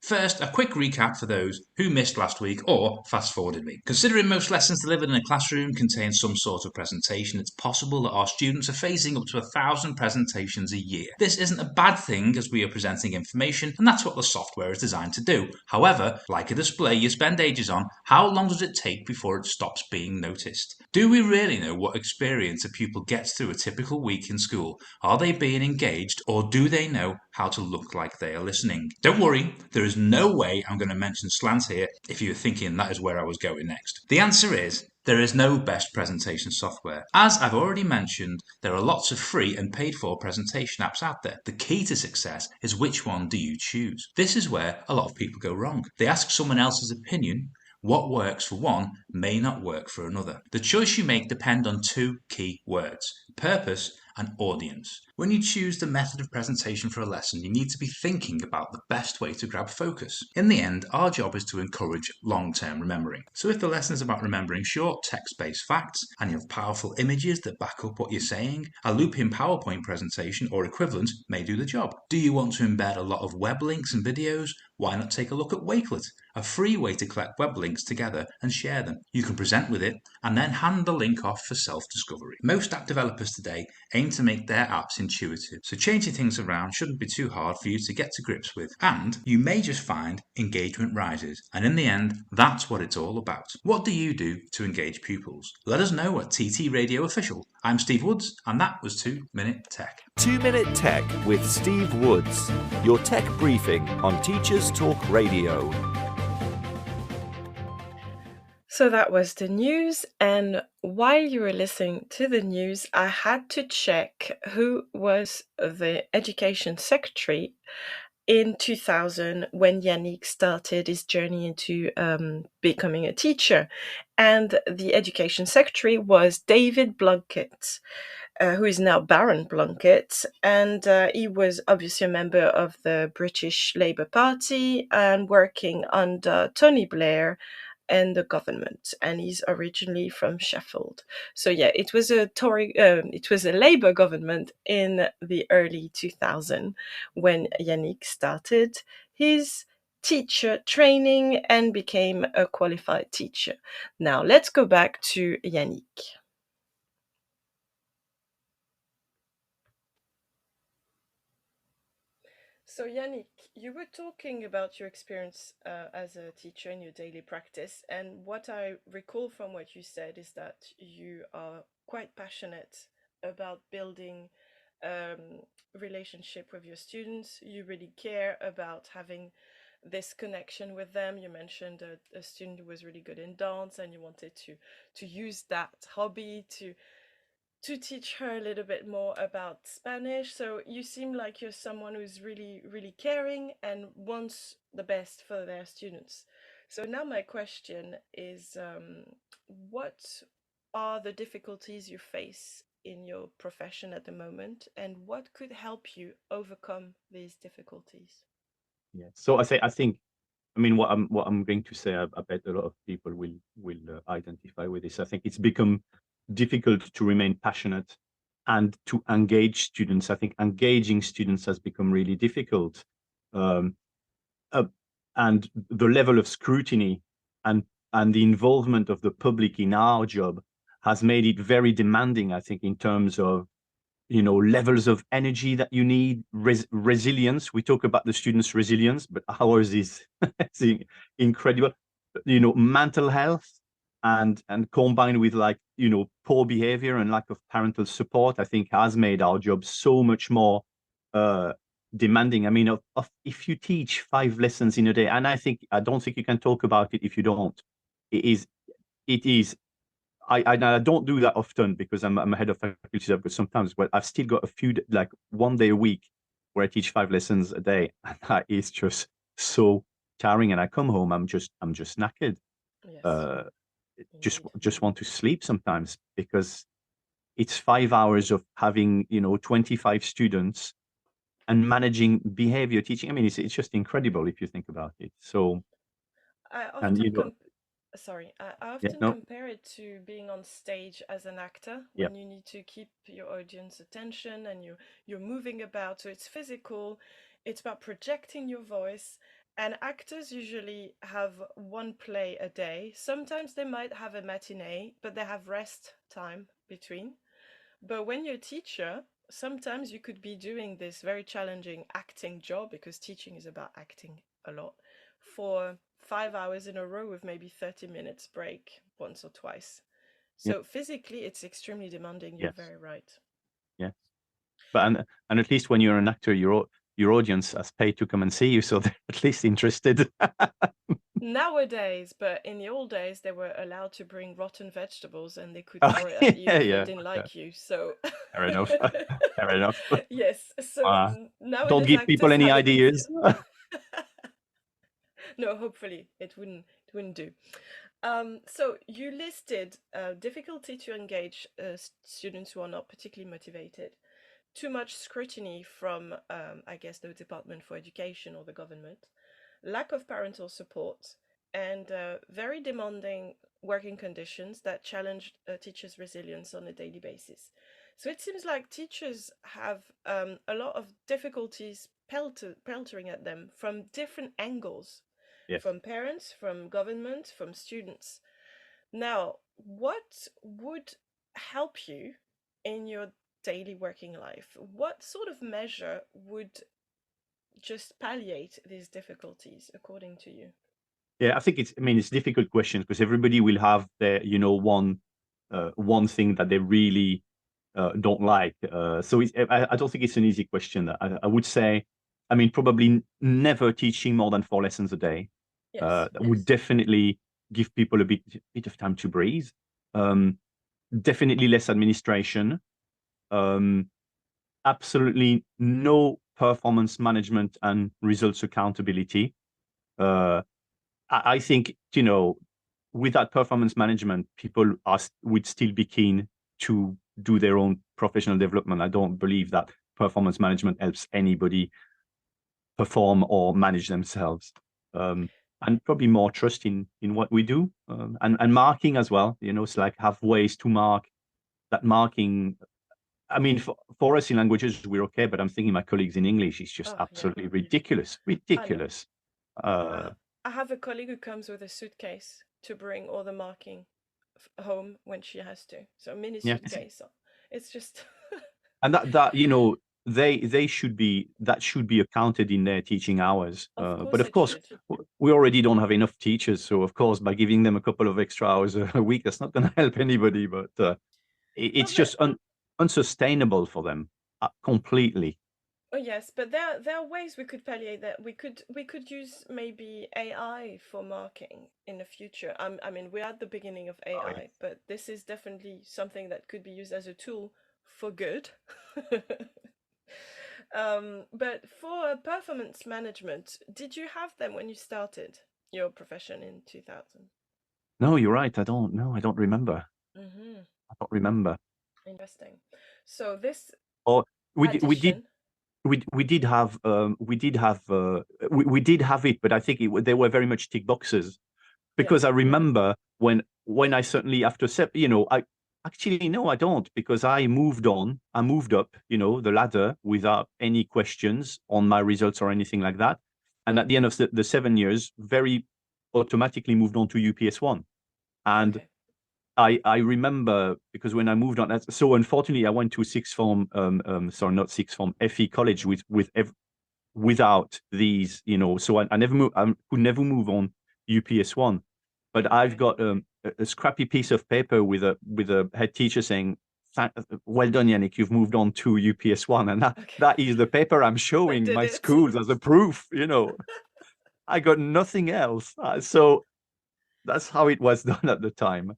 first, a quick recap for those who missed last week or fast-forwarded me. Considering most lessons delivered in a classroom contain some sort of presentation, it's possible that our students are facing up to 1,000 presentations a year. This isn't a bad thing as we are presenting information, and that's what the software is designed to do. However, like a display you spend ages on, how long does it take before it stops being noticed? Do we really know what experience a pupil gets through a typical week in school? Are they being engaged, or do they know how to look like they are listening? Don't worry, there is no way I'm going to mention slant here if you were thinking that is where I was going next. The answer is there is no best presentation software. As I've already mentioned, there are lots of free and paid for presentation apps out there. The key to success is which one do you choose. This is where a lot of people go wrong. They ask someone else's opinion. What works for one may not work for another. The choice you make depends on 2 key words: purpose and audience. When you choose the method of presentation for a lesson, you need to be thinking about the best way to grab focus. In the end, our job is to encourage long-term remembering. So if the lesson is about remembering short text-based facts and you have powerful images that back up what you're saying, a looping PowerPoint presentation or equivalent may do the job. Do you want to embed a lot of web links and videos? Why not take a look at Wakelet, a free way to collect web links together and share them. You can present with it and then hand the link off for self-discovery. Most app developers today aim to make their apps intuitive, so changing things around shouldn't be too hard for you to get to grips with, and you may just find engagement rises, and in the end, that's what it's all about. What do you do to engage pupils? Let us know at TT Radio Official. I'm Steve Woods, and that was 2 Minute Tech. 2 Minute Tech with Steve Woods, your tech briefing on Teachers Talk Radio. So that was the news, and while you were listening to the news, I had to check who was the education secretary in 2000 when Yannich started his journey into becoming a teacher. And the education secretary was David Blunkett, who is now Baron Blunkett, and he was obviously a member of the British Labour Party and working under Tony Blair and the government, and he's originally from Sheffield. So yeah, it was a Labour government in the early 2000s when Yannich started his teacher training and became a qualified teacher. Now let's go back to Yannich. So Yannich, you were talking about your experience as a teacher in your daily practice, and what I recall from what you said is that you are quite passionate about building relationship with your students. You really care about having this connection with them. You mentioned a student who was really good in dance, and you wanted to use that hobby to teach her a little bit more about Spanish. So you seem like you're someone who's really, really caring and wants the best for their students. So now my question is, what are the difficulties you face in your profession at the moment, and what could help you overcome these difficulties? Yeah. So I think I mean, what I'm going to say, I bet a lot of people will identify with this. I think it's become difficult to remain passionate and to engage students. I think engaging students has become really difficult, um, and the level of scrutiny and the involvement of the public in our job has made it very demanding. I think in terms of levels of energy that you need, resilience. We talk about the students' resilience, but ours is incredible. Mental health and combined with poor behavior and lack of parental support, I think has made our job so much more demanding. I mean, if you teach 5 lessons in a day, and I don't think you can talk about it if you don't. It is I don't do that often because I'm a head of faculty, but sometimes, but I've still got a few, like 1 day a week where I teach 5 lessons a day, and that is just so tiring. And I come home, I'm just knackered. Yes. Just want to sleep sometimes, because it's 5 hours of having 25 students and managing behavior teaching. I mean, it's just incredible if you think about it. So, I and often I yeah, often no, compare it to being on stage as an actor yeah, when you need to keep your audience attention and you're moving about. So it's physical, it's about projecting your voice. And actors usually have one play a day. Sometimes they might have a matinee, but they have rest time between. But when you're a teacher, sometimes you could be doing this very challenging acting job, because teaching is about acting a lot, for 5 hours in a row with maybe 30 minutes break once or twice. yeah, So physically, it's extremely demanding. You're yes, very right. yeah. But and at least when you're an actor, your audience has paid to come and see you, so they're at least interested. Nowadays, but in the old days, they were allowed to bring rotten vegetables and they could Oh, throw it at you yeah, if they yeah, didn't okay. like you. So, Fair enough. Fair enough. yes. So Uh, don't nowadays, give people actors any have it easier. ideas. No, hopefully it wouldn't do. So you listed difficulty to engage students who are not particularly motivated, too much scrutiny from, I guess, the Department for Education or the government, lack of parental support, and very demanding working conditions that challenge teachers' resilience on a daily basis. So it seems like teachers have a lot of difficulties peltering at them from different angles, Yes. from parents, from government, from students. Now, what would help you in your daily working life? What sort of measure would just palliate these difficulties, according to you? Yeah, I mean, it's difficult questions because everybody will have their, one thing that they really don't like. So I don't think it's an easy question. I would say, I mean, probably never teaching more than 4 lessons a day. Yes. That would definitely give people a bit of time to breathe. Definitely less administration. Absolutely no performance management and results accountability. I think, without performance management, people would still be keen to do their own professional development. I don't believe that performance management helps anybody perform or manage themselves. And probably more trust in what we do, and marking as well. It's like have ways to mark. That marking, I mean, for us in languages, we're okay, but I'm thinking my colleagues in English, it's just Oh, yeah. absolutely ridiculous. I know. Ridiculous. Uh, I have a colleague who comes with a suitcase to bring all the marking home when she has to. So a mini yeah. suitcase. So it's just And that they should be accounted in their teaching hours. of But course of it course, should. we already don't have enough teachers. So of course, by giving them a couple of extra hours a week, that's not going to help anybody. But No, it's but just unsustainable for them completely. oh yes, but there are ways we could palliate that. We could use maybe AI for marking in the future. I mean, we're at the beginning of Oh, yeah. AI, but this is definitely something that could be used as a tool for good. But for performance management, did you have them when you started your profession in 2000? No, you're right. I don't know. I don't remember. Mm-hmm. I don't remember. Interesting. So this Or we did. addition. we did have we did have it, but I think they were very much tick boxes, because Yes. I remember when I certainly after I actually no, I don't, because I moved on, I moved up, the ladder without any questions on my results or anything like that, and at the end of the 7 years, very automatically moved on to UPS 1, and Okay. I remember, because when I moved on, so unfortunately I went to sixth form, sorry, not sixth form, FE college without these, so I never moved, I could never move on UPS 1, but I've Okay. got a scrappy piece of paper with a head teacher saying, "Well done, Yannich, you've moved on to UPS 1," and Okay. that is the paper I'm That showing did my it. schools as a proof. I got nothing else, so that's how it was done at the time.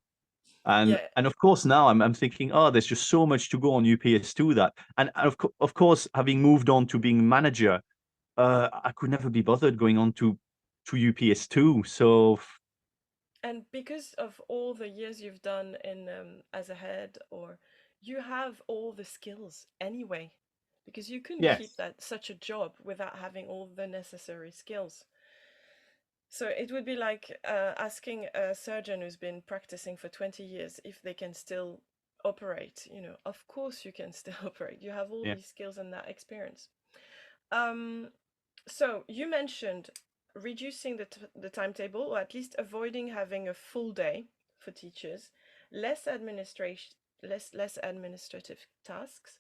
And Yeah. of course now I'm thinking, oh, there's just so much to go on UPS 2, that, and of course, having moved on to being manager, I could never be bothered going on to UPS 2. So And because of all the years you've done in as a head, or you have all the skills anyway, because you couldn't keep yes, that such a job without having all the necessary skills. So it would be like asking a surgeon who's been practicing for 20 years if they can still operate. Of course you can still operate. You have all yeah, these skills and that experience. Um, so you mentioned reducing the timetable, or at least avoiding having a full day for teachers, less administration, less administrative tasks,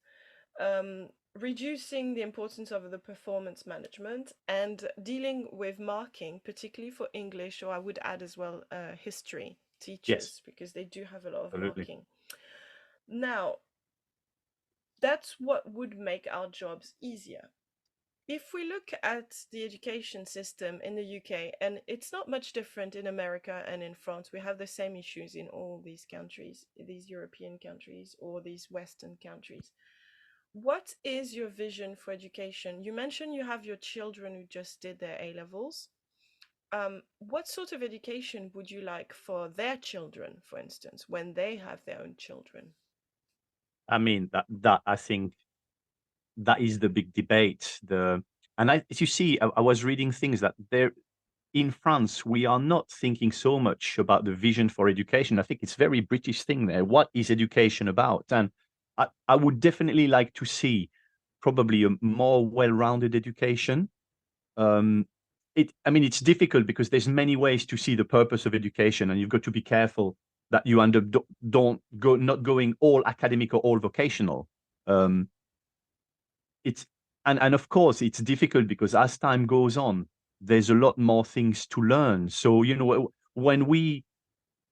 reducing the importance of the performance management, and dealing with marking, particularly for English, or I would add as well history yes, teachers, because they do have a lot of absolutely. marking. Now, that's what would make our jobs easier. If we look at the education system in the UK, and it's not much different in America and in France, we have the same issues in all these countries, these European countries or these Western countries. What is your vision for education? You mentioned you have your children who just did their A levels. What sort of education would you like for their children, for instance, when they have their own children? I mean, that I think that is the big debate. And as you see, I was reading things that there in France, we are not thinking so much about the vision for education. I think it's very British thing there. What is education about? And I would definitely like to see probably a more well-rounded education. Um, I mean, it's difficult because there's many ways to see the purpose of education, and you've got to be careful that you end up don't go not going all academic or all vocational. Um, it's and of course it's difficult because as time goes on, there's a lot more things to learn. So when we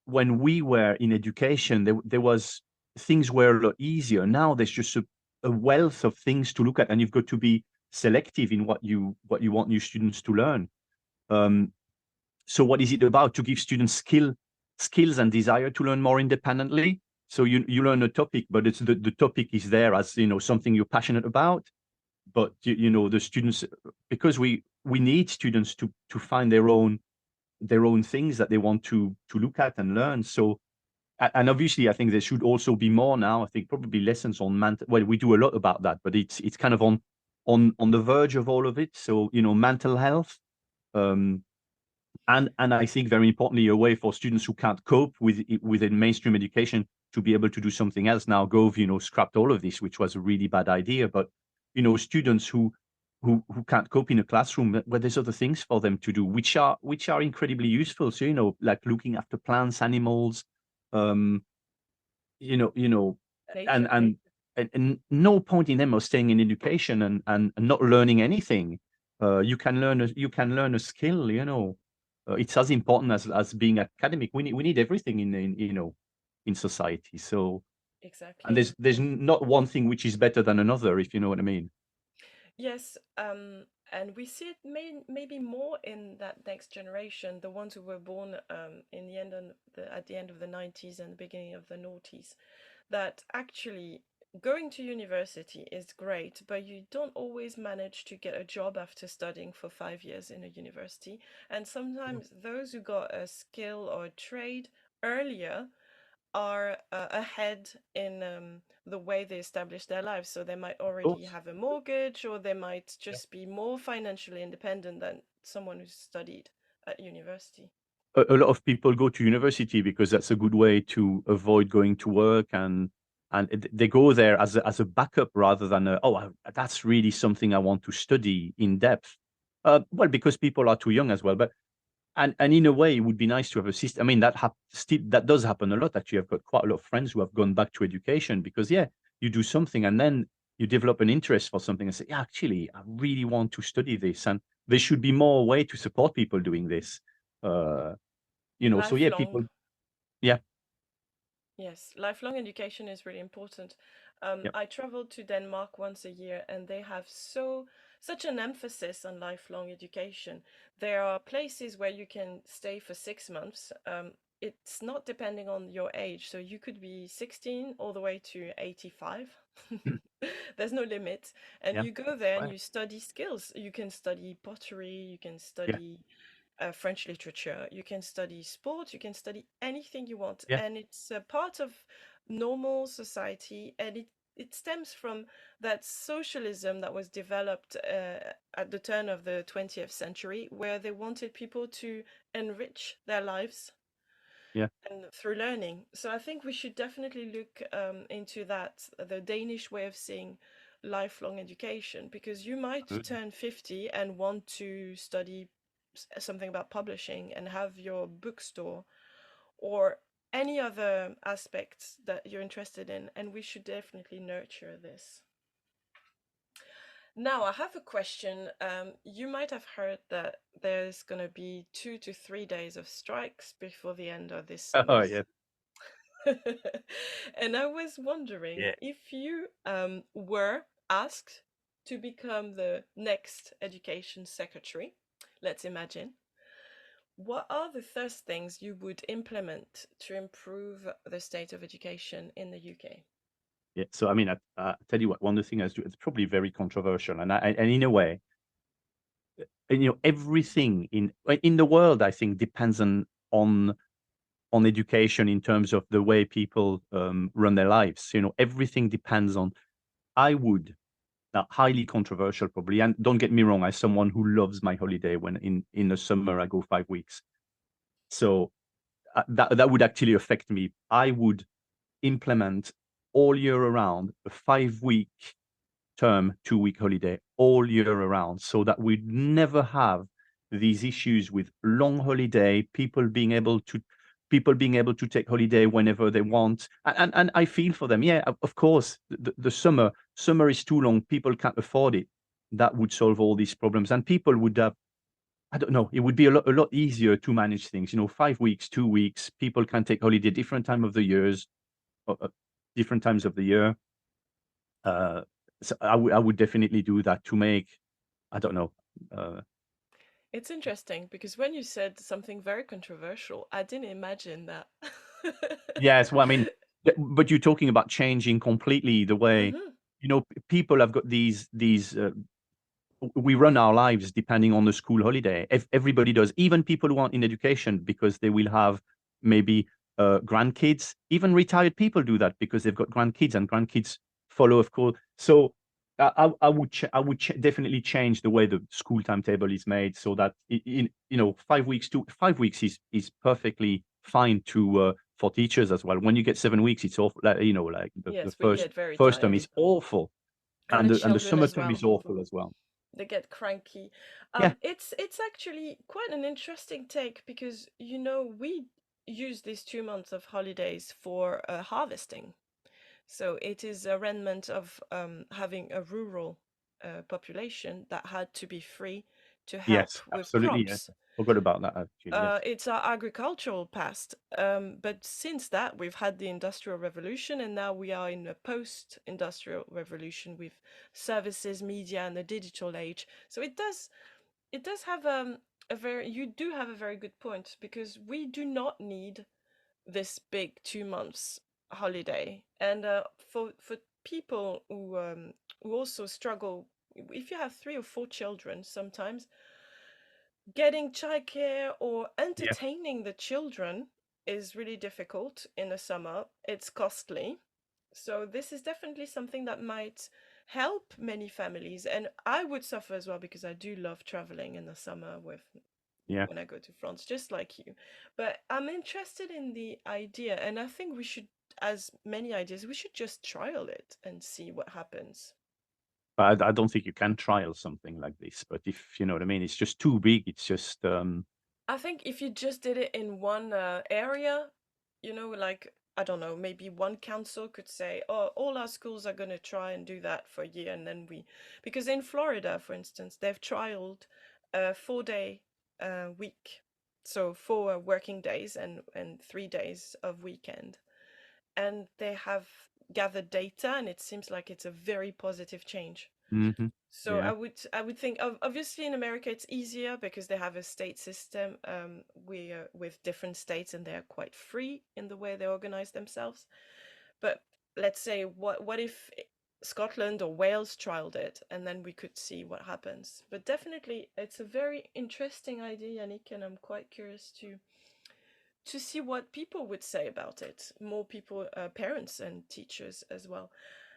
were in education, there was things were a lot easier. Now there's just a wealth of things to look at, and you've got to be selective in what you want new students to learn. Um, so what is it about? To give students skills and desire to learn more independently. So you learn a topic, but it's the topic is there as something you're passionate about. But the students, because we need students to find their own things that they want to look at and learn. So and obviously I think there should also be more now. I think probably lessons on mental, well, we do a lot about that, but it's kind of on the verge of all of it. So mental health, um and I think very importantly, a way for students who can't cope within mainstream education to be able to do something else. Now Gove scrapped all of this, which was a really bad idea, but students who can't cope in a classroom, where there's other things for them to do, which are incredibly useful. So like looking after plants, animals, um you know you know and Nature. and and no point in them of staying in education and not learning anything. You can learn a skill. It's as important as being academic. We need everything in society. So, and Exactly. there's not one thing which is better than another, if you know what I mean. Yes, and we see it maybe more in that next generation, the ones who were born in the end of at the end of the 90s and the beginning of the noughties, that actually going to university is great, but you don't always manage to get a job after studying for 5 years in a university. And sometimes those who got a skill or a trade earlier are ahead in the way they establish their lives. So they might Of already course. have a mortgage, or they might Yeah. just be more financially independent than someone who's studied at university. A lot of people go to university because that's a good way to avoid going to work, and they go there as a backup rather than that's really something I want to study in depth. Well, because people are too young as well, but and in a way, it would be nice to have a system. I mean, that does happen a lot. Actually, I've got quite a lot of friends who have gone back to education because, yeah, you do something and then you develop an interest for something and say, yeah, actually, I really want to study this. And there should be more way to support people doing this. Uh, so yeah, Lifelong. people, yeah, Yes, lifelong education is really important. yeah, I traveled to Denmark once a year, and they have such an emphasis on lifelong education. There are places where you can stay for 6 months. It's not depending on your age, so you could be 16 all the way to 85. There's no limit, and yeah, you go that's there and right. you study skills. You can study pottery, you can Yeah, study French literature. You can study sport, you can study anything you want, yeah, and it's a part of normal society, and it stems from that socialism that was developed at the turn of the 20th century, where they wanted people to enrich their lives yeah, and through learning. So I think we should definitely look into that, the Danish way of seeing lifelong education, because you might absolutely. turn 50 and want to study something about publishing and have your bookstore or any other aspects that you're interested in, and we should definitely nurture this. Now, I have a question. You might have heard that there's going to be 2 to 3 days of strikes before the end of this Oh, summer. yeah, And I was wondering yeah. if you were asked to become the next education secretary, let's imagine, what are the first things you would implement to improve the state of education in the UK? Yeah. So, I mean, I tell you what, one of the things I do, it's probably very controversial, and in a way, and, everything in the world, I think, depends on education in terms of the way people run their lives. Everything depends on. I would now highly controversial probably, and don't get me wrong, as someone who loves my holiday when in the summer I go 5 weeks, so that would actually affect me. I would implement all year around a 5 week term, 2 week holiday all year around, so that we'd never have these issues with long holiday, people being able to take holiday whenever they want. And I feel for them. Yeah, of course, the summer is too long. People can't afford it. That would solve all these problems, and people would have. I don't know. It would be a lot easier to manage things. 5 weeks, 2 weeks. People can take holiday different time of the years, different times of the year. Uh, so I would definitely do that to make, I don't know. Uh, It's interesting because when you said something very controversial, I didn't imagine that. yes, well, I mean, but you're talking about changing completely the way, Hmm. people have got these. We run our lives depending on the school holiday. If everybody does, even people who aren't in education, because they will have maybe grandkids. Even retired people do that because they've got grandkids, and grandkids follow, of course. So I would definitely change the way the school timetable is made, so that 5 weeks to 5 weeks is perfectly fine to for teachers as well. When you get 7 weeks, it's awful. Like the Yes, we first get very first term tired. is awful, And and the the children summer as term is well. awful as well. They get cranky. Yeah. It's actually quite an interesting take because we use these 2 months of holidays for harvesting. So it is a remnant of having a rural population that had to be free to help Yes, with absolutely. Yes. crops. Forgot about that actually. Yes. It's our agricultural past. But since that, we've had the Industrial Revolution, and now we are in a post-industrial revolution with services, media, and the digital age. So it does have you do have a very good point because we do not need this big 2 months holiday, and for people who also struggle, if you have 3 or 4 children, sometimes getting childcare or Yeah. entertaining the children is really difficult in the summer. It's costly. So this is definitely something that might help many families. And I would suffer as well because I do love traveling in the summer Yeah. when I go to France, just like you. But I'm interested in the idea, and I think we should, as many ideas, we should just trial it and see what happens. But I don't think you can trial something like this. But if you know what I mean, it's just too big. It's just I think if you just did it in one area, like, I don't know, maybe one council could say, oh, all our schools are going to try and do that for a year. And then because in Florida, for instance, they've trialed a 4-day week. So 4 working days and 3 days of weekend. And they have gathered data, and it seems like it's a very positive change. mhm, So yeah. I would think obviously in America it's easier because they have a state system with different states, and they are quite free in the way they organize themselves. But let's say what if Scotland or Wales trialed it, and then we could see what happens. But definitely it's a very interesting idea, Yannick, and I'm quite curious to see what people would say about it. More people, parents and teachers as well.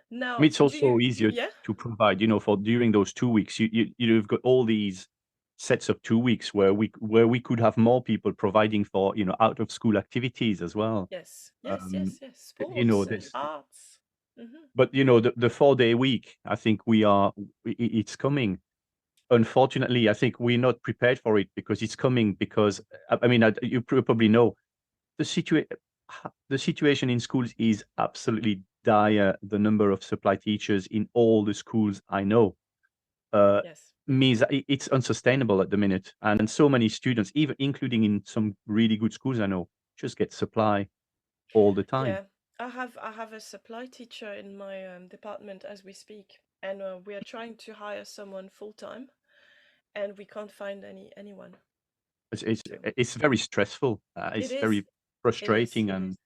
I mean, Now, it's do also you? easier Yeah. to provide, for during those 2 weeks. You've got all these sets of 2 weeks where we could have more people providing for out of school activities as well. Yes, yes, Um, yes, yes. you know Sports and this, arts. Hmm. but the 4-day week. I think it's coming. Unfortunately, I think we're not prepared for it because it's coming. Because I mean, you probably know the situation. The situation in schools is absolutely dire. The number of supply teachers in all the schools I know uh, Yes. means that it's unsustainable at the minute, and so many students, even including in some really good schools I know, just get supply all the time. Yeah. I have a supply teacher in my department as we speak, and we are trying to hire someone full time, and we can't find anyone. It's So it's very stressful. it It's is, very frustrating it and is.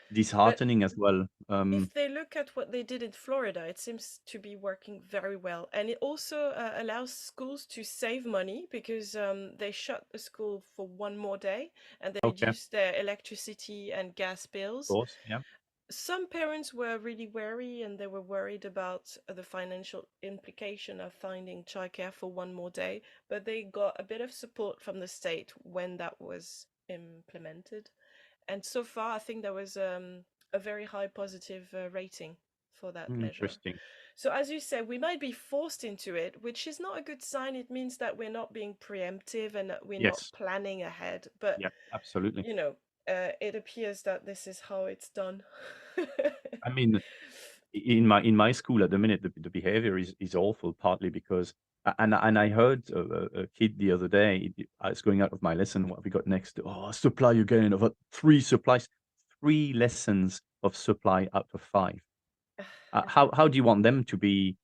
But disheartening as well. if they look at what they did in Florida, it seems to be working very well. And it also allows schools to save money because they shut the school for one more day and they Okay, of reduce their electricity and gas bills. course, yeah. Some parents were really wary and they were worried about the financial implication of finding childcare for one more day, but they got a bit of support from the state when that was implemented. And so far, I think there was a very high positive rating for that measure. Interesting. So, as you said, we might be forced into it, which is not a good sign. It means that we're not being preemptive and that we're not Yes. planning ahead. But, Yeah, absolutely. you know, it appears that this is how it's done. I mean, in my school at the minute, the behavior is awful. Partly because, and I heard a kid the other day. I was going out of my lesson. What have we got next? Oh, supply again. I've got 3 supplies, 3 lessons of supply out of 5. How do you want them to be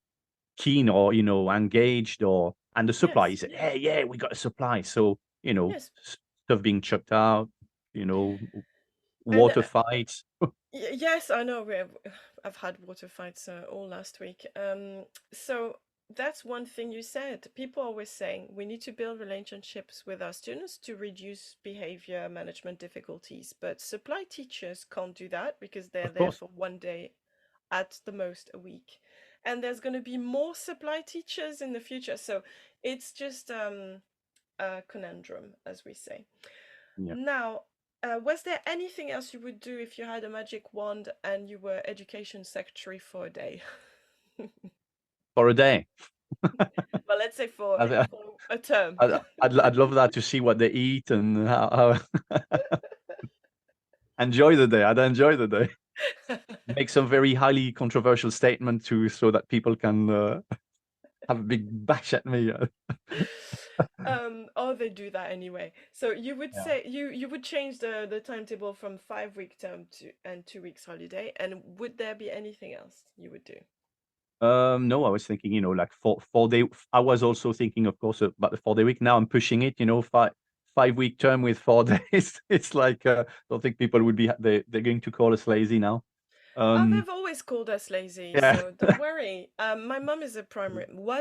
keen or engaged? And the supply Yes, is, hey, yeah, we got a supply. So yes. stuff being chucked out. You know, And water fights. yes, I know. I've had water fights all last week. So that's one thing you said. People are always saying we need to build relationships with our students to reduce behavior management difficulties. But supply teachers can't do that because they're Of there course. for one day at the most a week. And there's going to be more supply teachers in the future. So it's just a conundrum, as we say. Yeah. Now, was there anything else you would do if you had a magic wand and you were education secretary for a day? For a day. Well, let's say I'd, for a term. I'd love that to see what they eat and how enjoy the day. I'd enjoy the day. Make some very highly controversial statement so that people can have a big bash at me. Oh, they do that anyway. So you would Yeah. say you would change the timetable from 5 week term to and 2 weeks holiday. And would there be anything else you would do? No, I was thinking, like 4 day. I was also thinking, of course, about the 4-day week. Now I'm pushing it, 5-week term with 4 days. It's like, I don't think people would be, they're going to call us lazy now. They've always called us lazy, Yeah. so don't worry. My mum was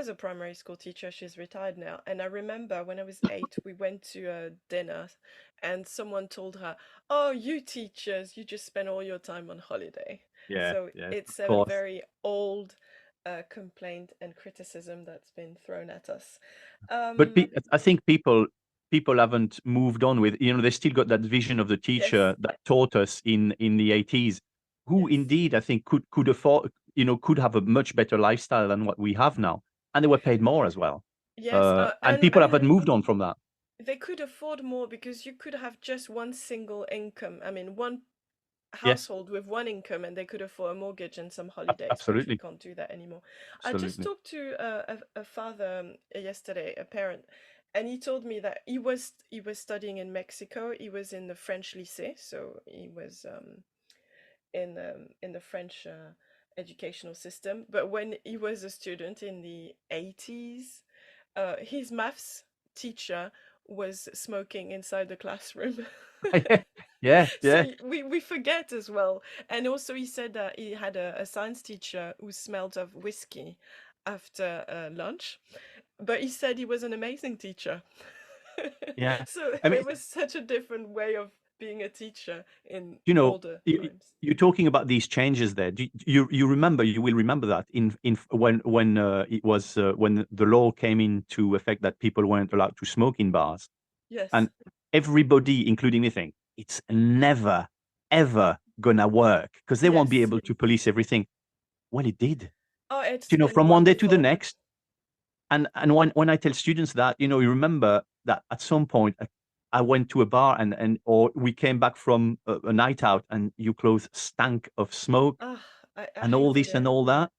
a primary school teacher. She's retired now, and I remember when I was 8, we went to a dinner, and someone told her, "Oh, you teachers, you just spend all your time on holiday." Yeah, So yes, it's of a course. very old complaint and criticism that's been thrown at us. But Um, I think people haven't moved on with, they still got that vision of the yes, teacher that taught us in the 80s, who yes, indeed I think could afford, could have a much better lifestyle than what we have now, and they were paid more as well. yes, And people haven't moved on from that. they could afford more because you could have just one single income. I mean, one Yes, household with one income, and they could afford a mortgage and some holidays, which we absolutely, can't do that anymore. I just absolutely. talked to a father yesterday, a parent, and he told me that he was studying in Mexico. He was in the French lycée, so he was in the French educational system. But when he was a student in the 80s, his maths teacher was smoking inside the classroom. Yeah, So yeah, we forget as well. And also he said that he had a science teacher who smelled of whiskey after lunch, but he said he was an amazing teacher. yeah. So I mean, there was such a different way of being a teacher in you know, older you, times. you're talking about these changes there. You remember? You will remember that in when it was when the law came into effect that people weren't allowed to smoke in bars, Yes. and everybody, including me, think it's never ever gonna work because they won't be Yes. able to police everything. Well, it did. Oh, it's been From one day to the wonderful. next. And when I tell students that, you remember that at some point I went to a bar and or we came back from a night out and your clothes stank of smoke Ah, I and all hated this and it. all that.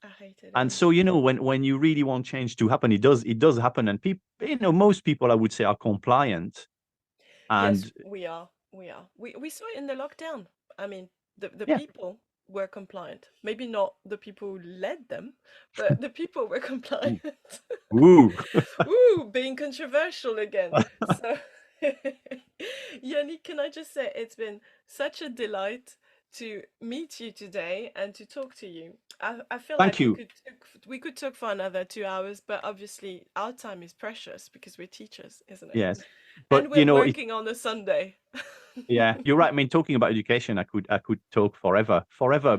I hated And it. so, when you really want change to happen, it does happen. And people, most people I would say are compliant. Yes, And we are. We are. We saw it in the lockdown. I mean, the yeah, people were compliant. Maybe not the people who led them, but the people were compliant. ooh, Ooh, being controversial again. So, Yannick, can I just say it's been such a delight to meet you today and to talk to you. I feel thank like we you. could talk for another 2 hours, but obviously our time is precious because we're teachers, isn't it? Yes. But And we're working on a Sunday. yeah, you're right. I mean, talking about education, I could talk forever,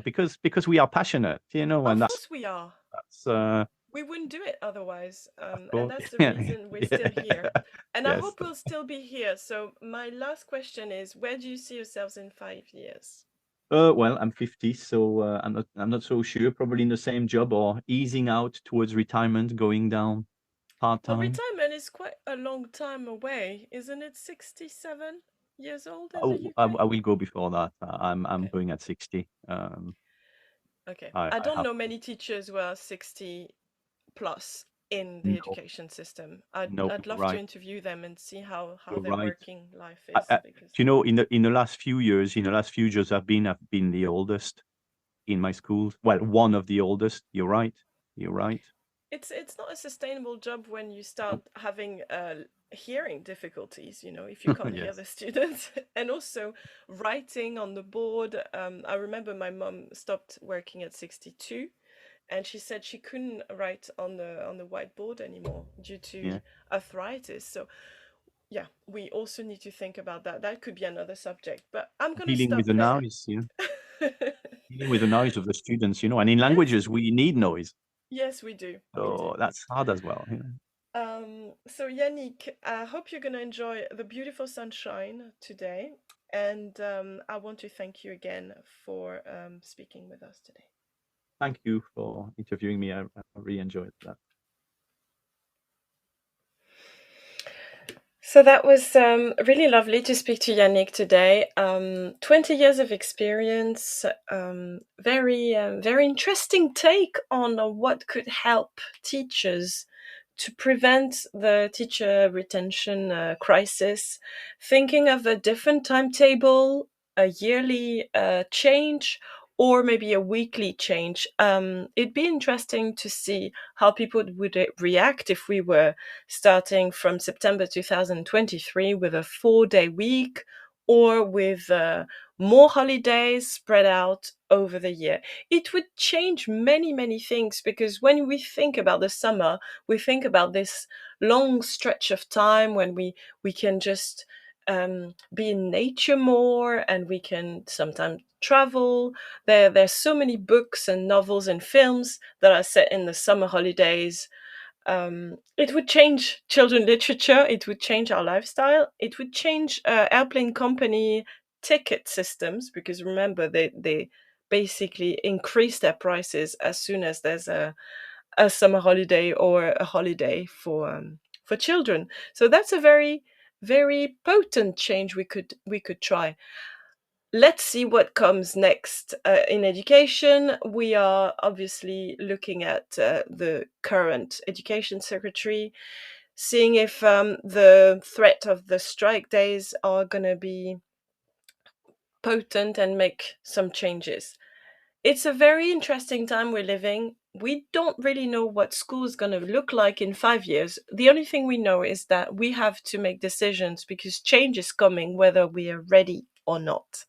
because we are passionate, and Of that's course we are. that's We wouldn't do it otherwise. of And course. that's the Yeah, reason we're still here. yeah. And I Yes. hope we'll still be here. So my last question is, where do you see yourselves in 5 years? Well, I'm 50, so I'm not so sure. Probably in the same job or easing out towards retirement, going down part Well, time. retirement is quite a long time away, isn't it? 67 years old in the I UK? will go before that. I'm Okay. going at 60. Okay. I I don't have know many teachers who are 60 plus in the no, education system. I'd you're love to right. interview them and see how You're their right. working life is because In the last few years, I've been the oldest in my schools. Well, one of the oldest. You're right. You're right. it's not a sustainable job when you start No. having hearing difficulties, if you can't hear Yes. the students. And also writing on the board. I remember my mom stopped working at 62, and she said she couldn't write on the whiteboard anymore due to Yeah. arthritis. So yeah, we also need to think about that. That could be another subject, but I'm gonna Dealing with stop the there. noise, dealing with the noise of the students, and in Yes, languages we need noise. yes, we do, we do. So that's hard as well. So Yannick, I hope you're gonna enjoy the beautiful sunshine today, and I want to thank you again for speaking with us today. Thank you for interviewing me. I really enjoyed that. So that was really lovely to speak to Yannick today. 20 years of experience, very interesting take on what could help teachers to prevent the teacher retention crisis, thinking of a different timetable, a yearly change, or maybe a weekly change. It'd be interesting to see how people would react if we were starting from September 2023 with a 4-day week, or with more holidays spread out over the year. It would change many, many things, because when we think about the summer, we think about this long stretch of time when we can just be in nature more, and we can sometimes travel. There's so many books and novels and films that are set in the summer holidays. It would change children literature. It would change our lifestyle. It would change airplane company ticket systems, because remember, they basically increase their prices as soon as there's a summer holiday or a holiday for children. So that's a very, very potent change we could try. Let's see what comes next in education. We are obviously looking at the current education secretary, seeing if the threat of the strike days are going to be potent and make some changes. It's a very interesting time we're living. We don't really know what school is going to look like in 5 years. The only thing we know is that we have to make decisions, because change is coming whether we are ready or not.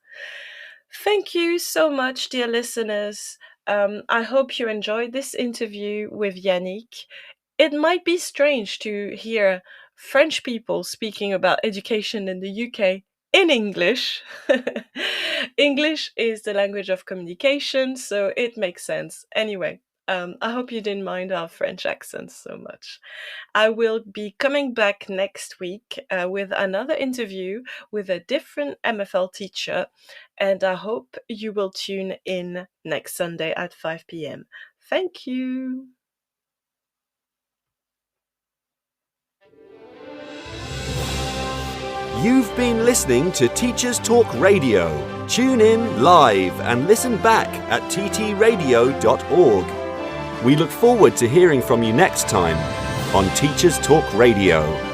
Thank you so much, dear listeners. I hope you enjoyed this interview with Yannich. It might be strange to hear French people speaking about education in the UK in English. English is the language of communication, so it makes sense. Anyway, I hope you didn't mind our French accents so much. I will be coming back next week with another interview with a different MFL teacher, and I hope you will tune in next Sunday at 5 p.m. Thank you. You've been listening to Teachers Talk Radio. Tune in live and listen back at ttradio.org. We look forward to hearing from you next time on Teachers Talk Radio.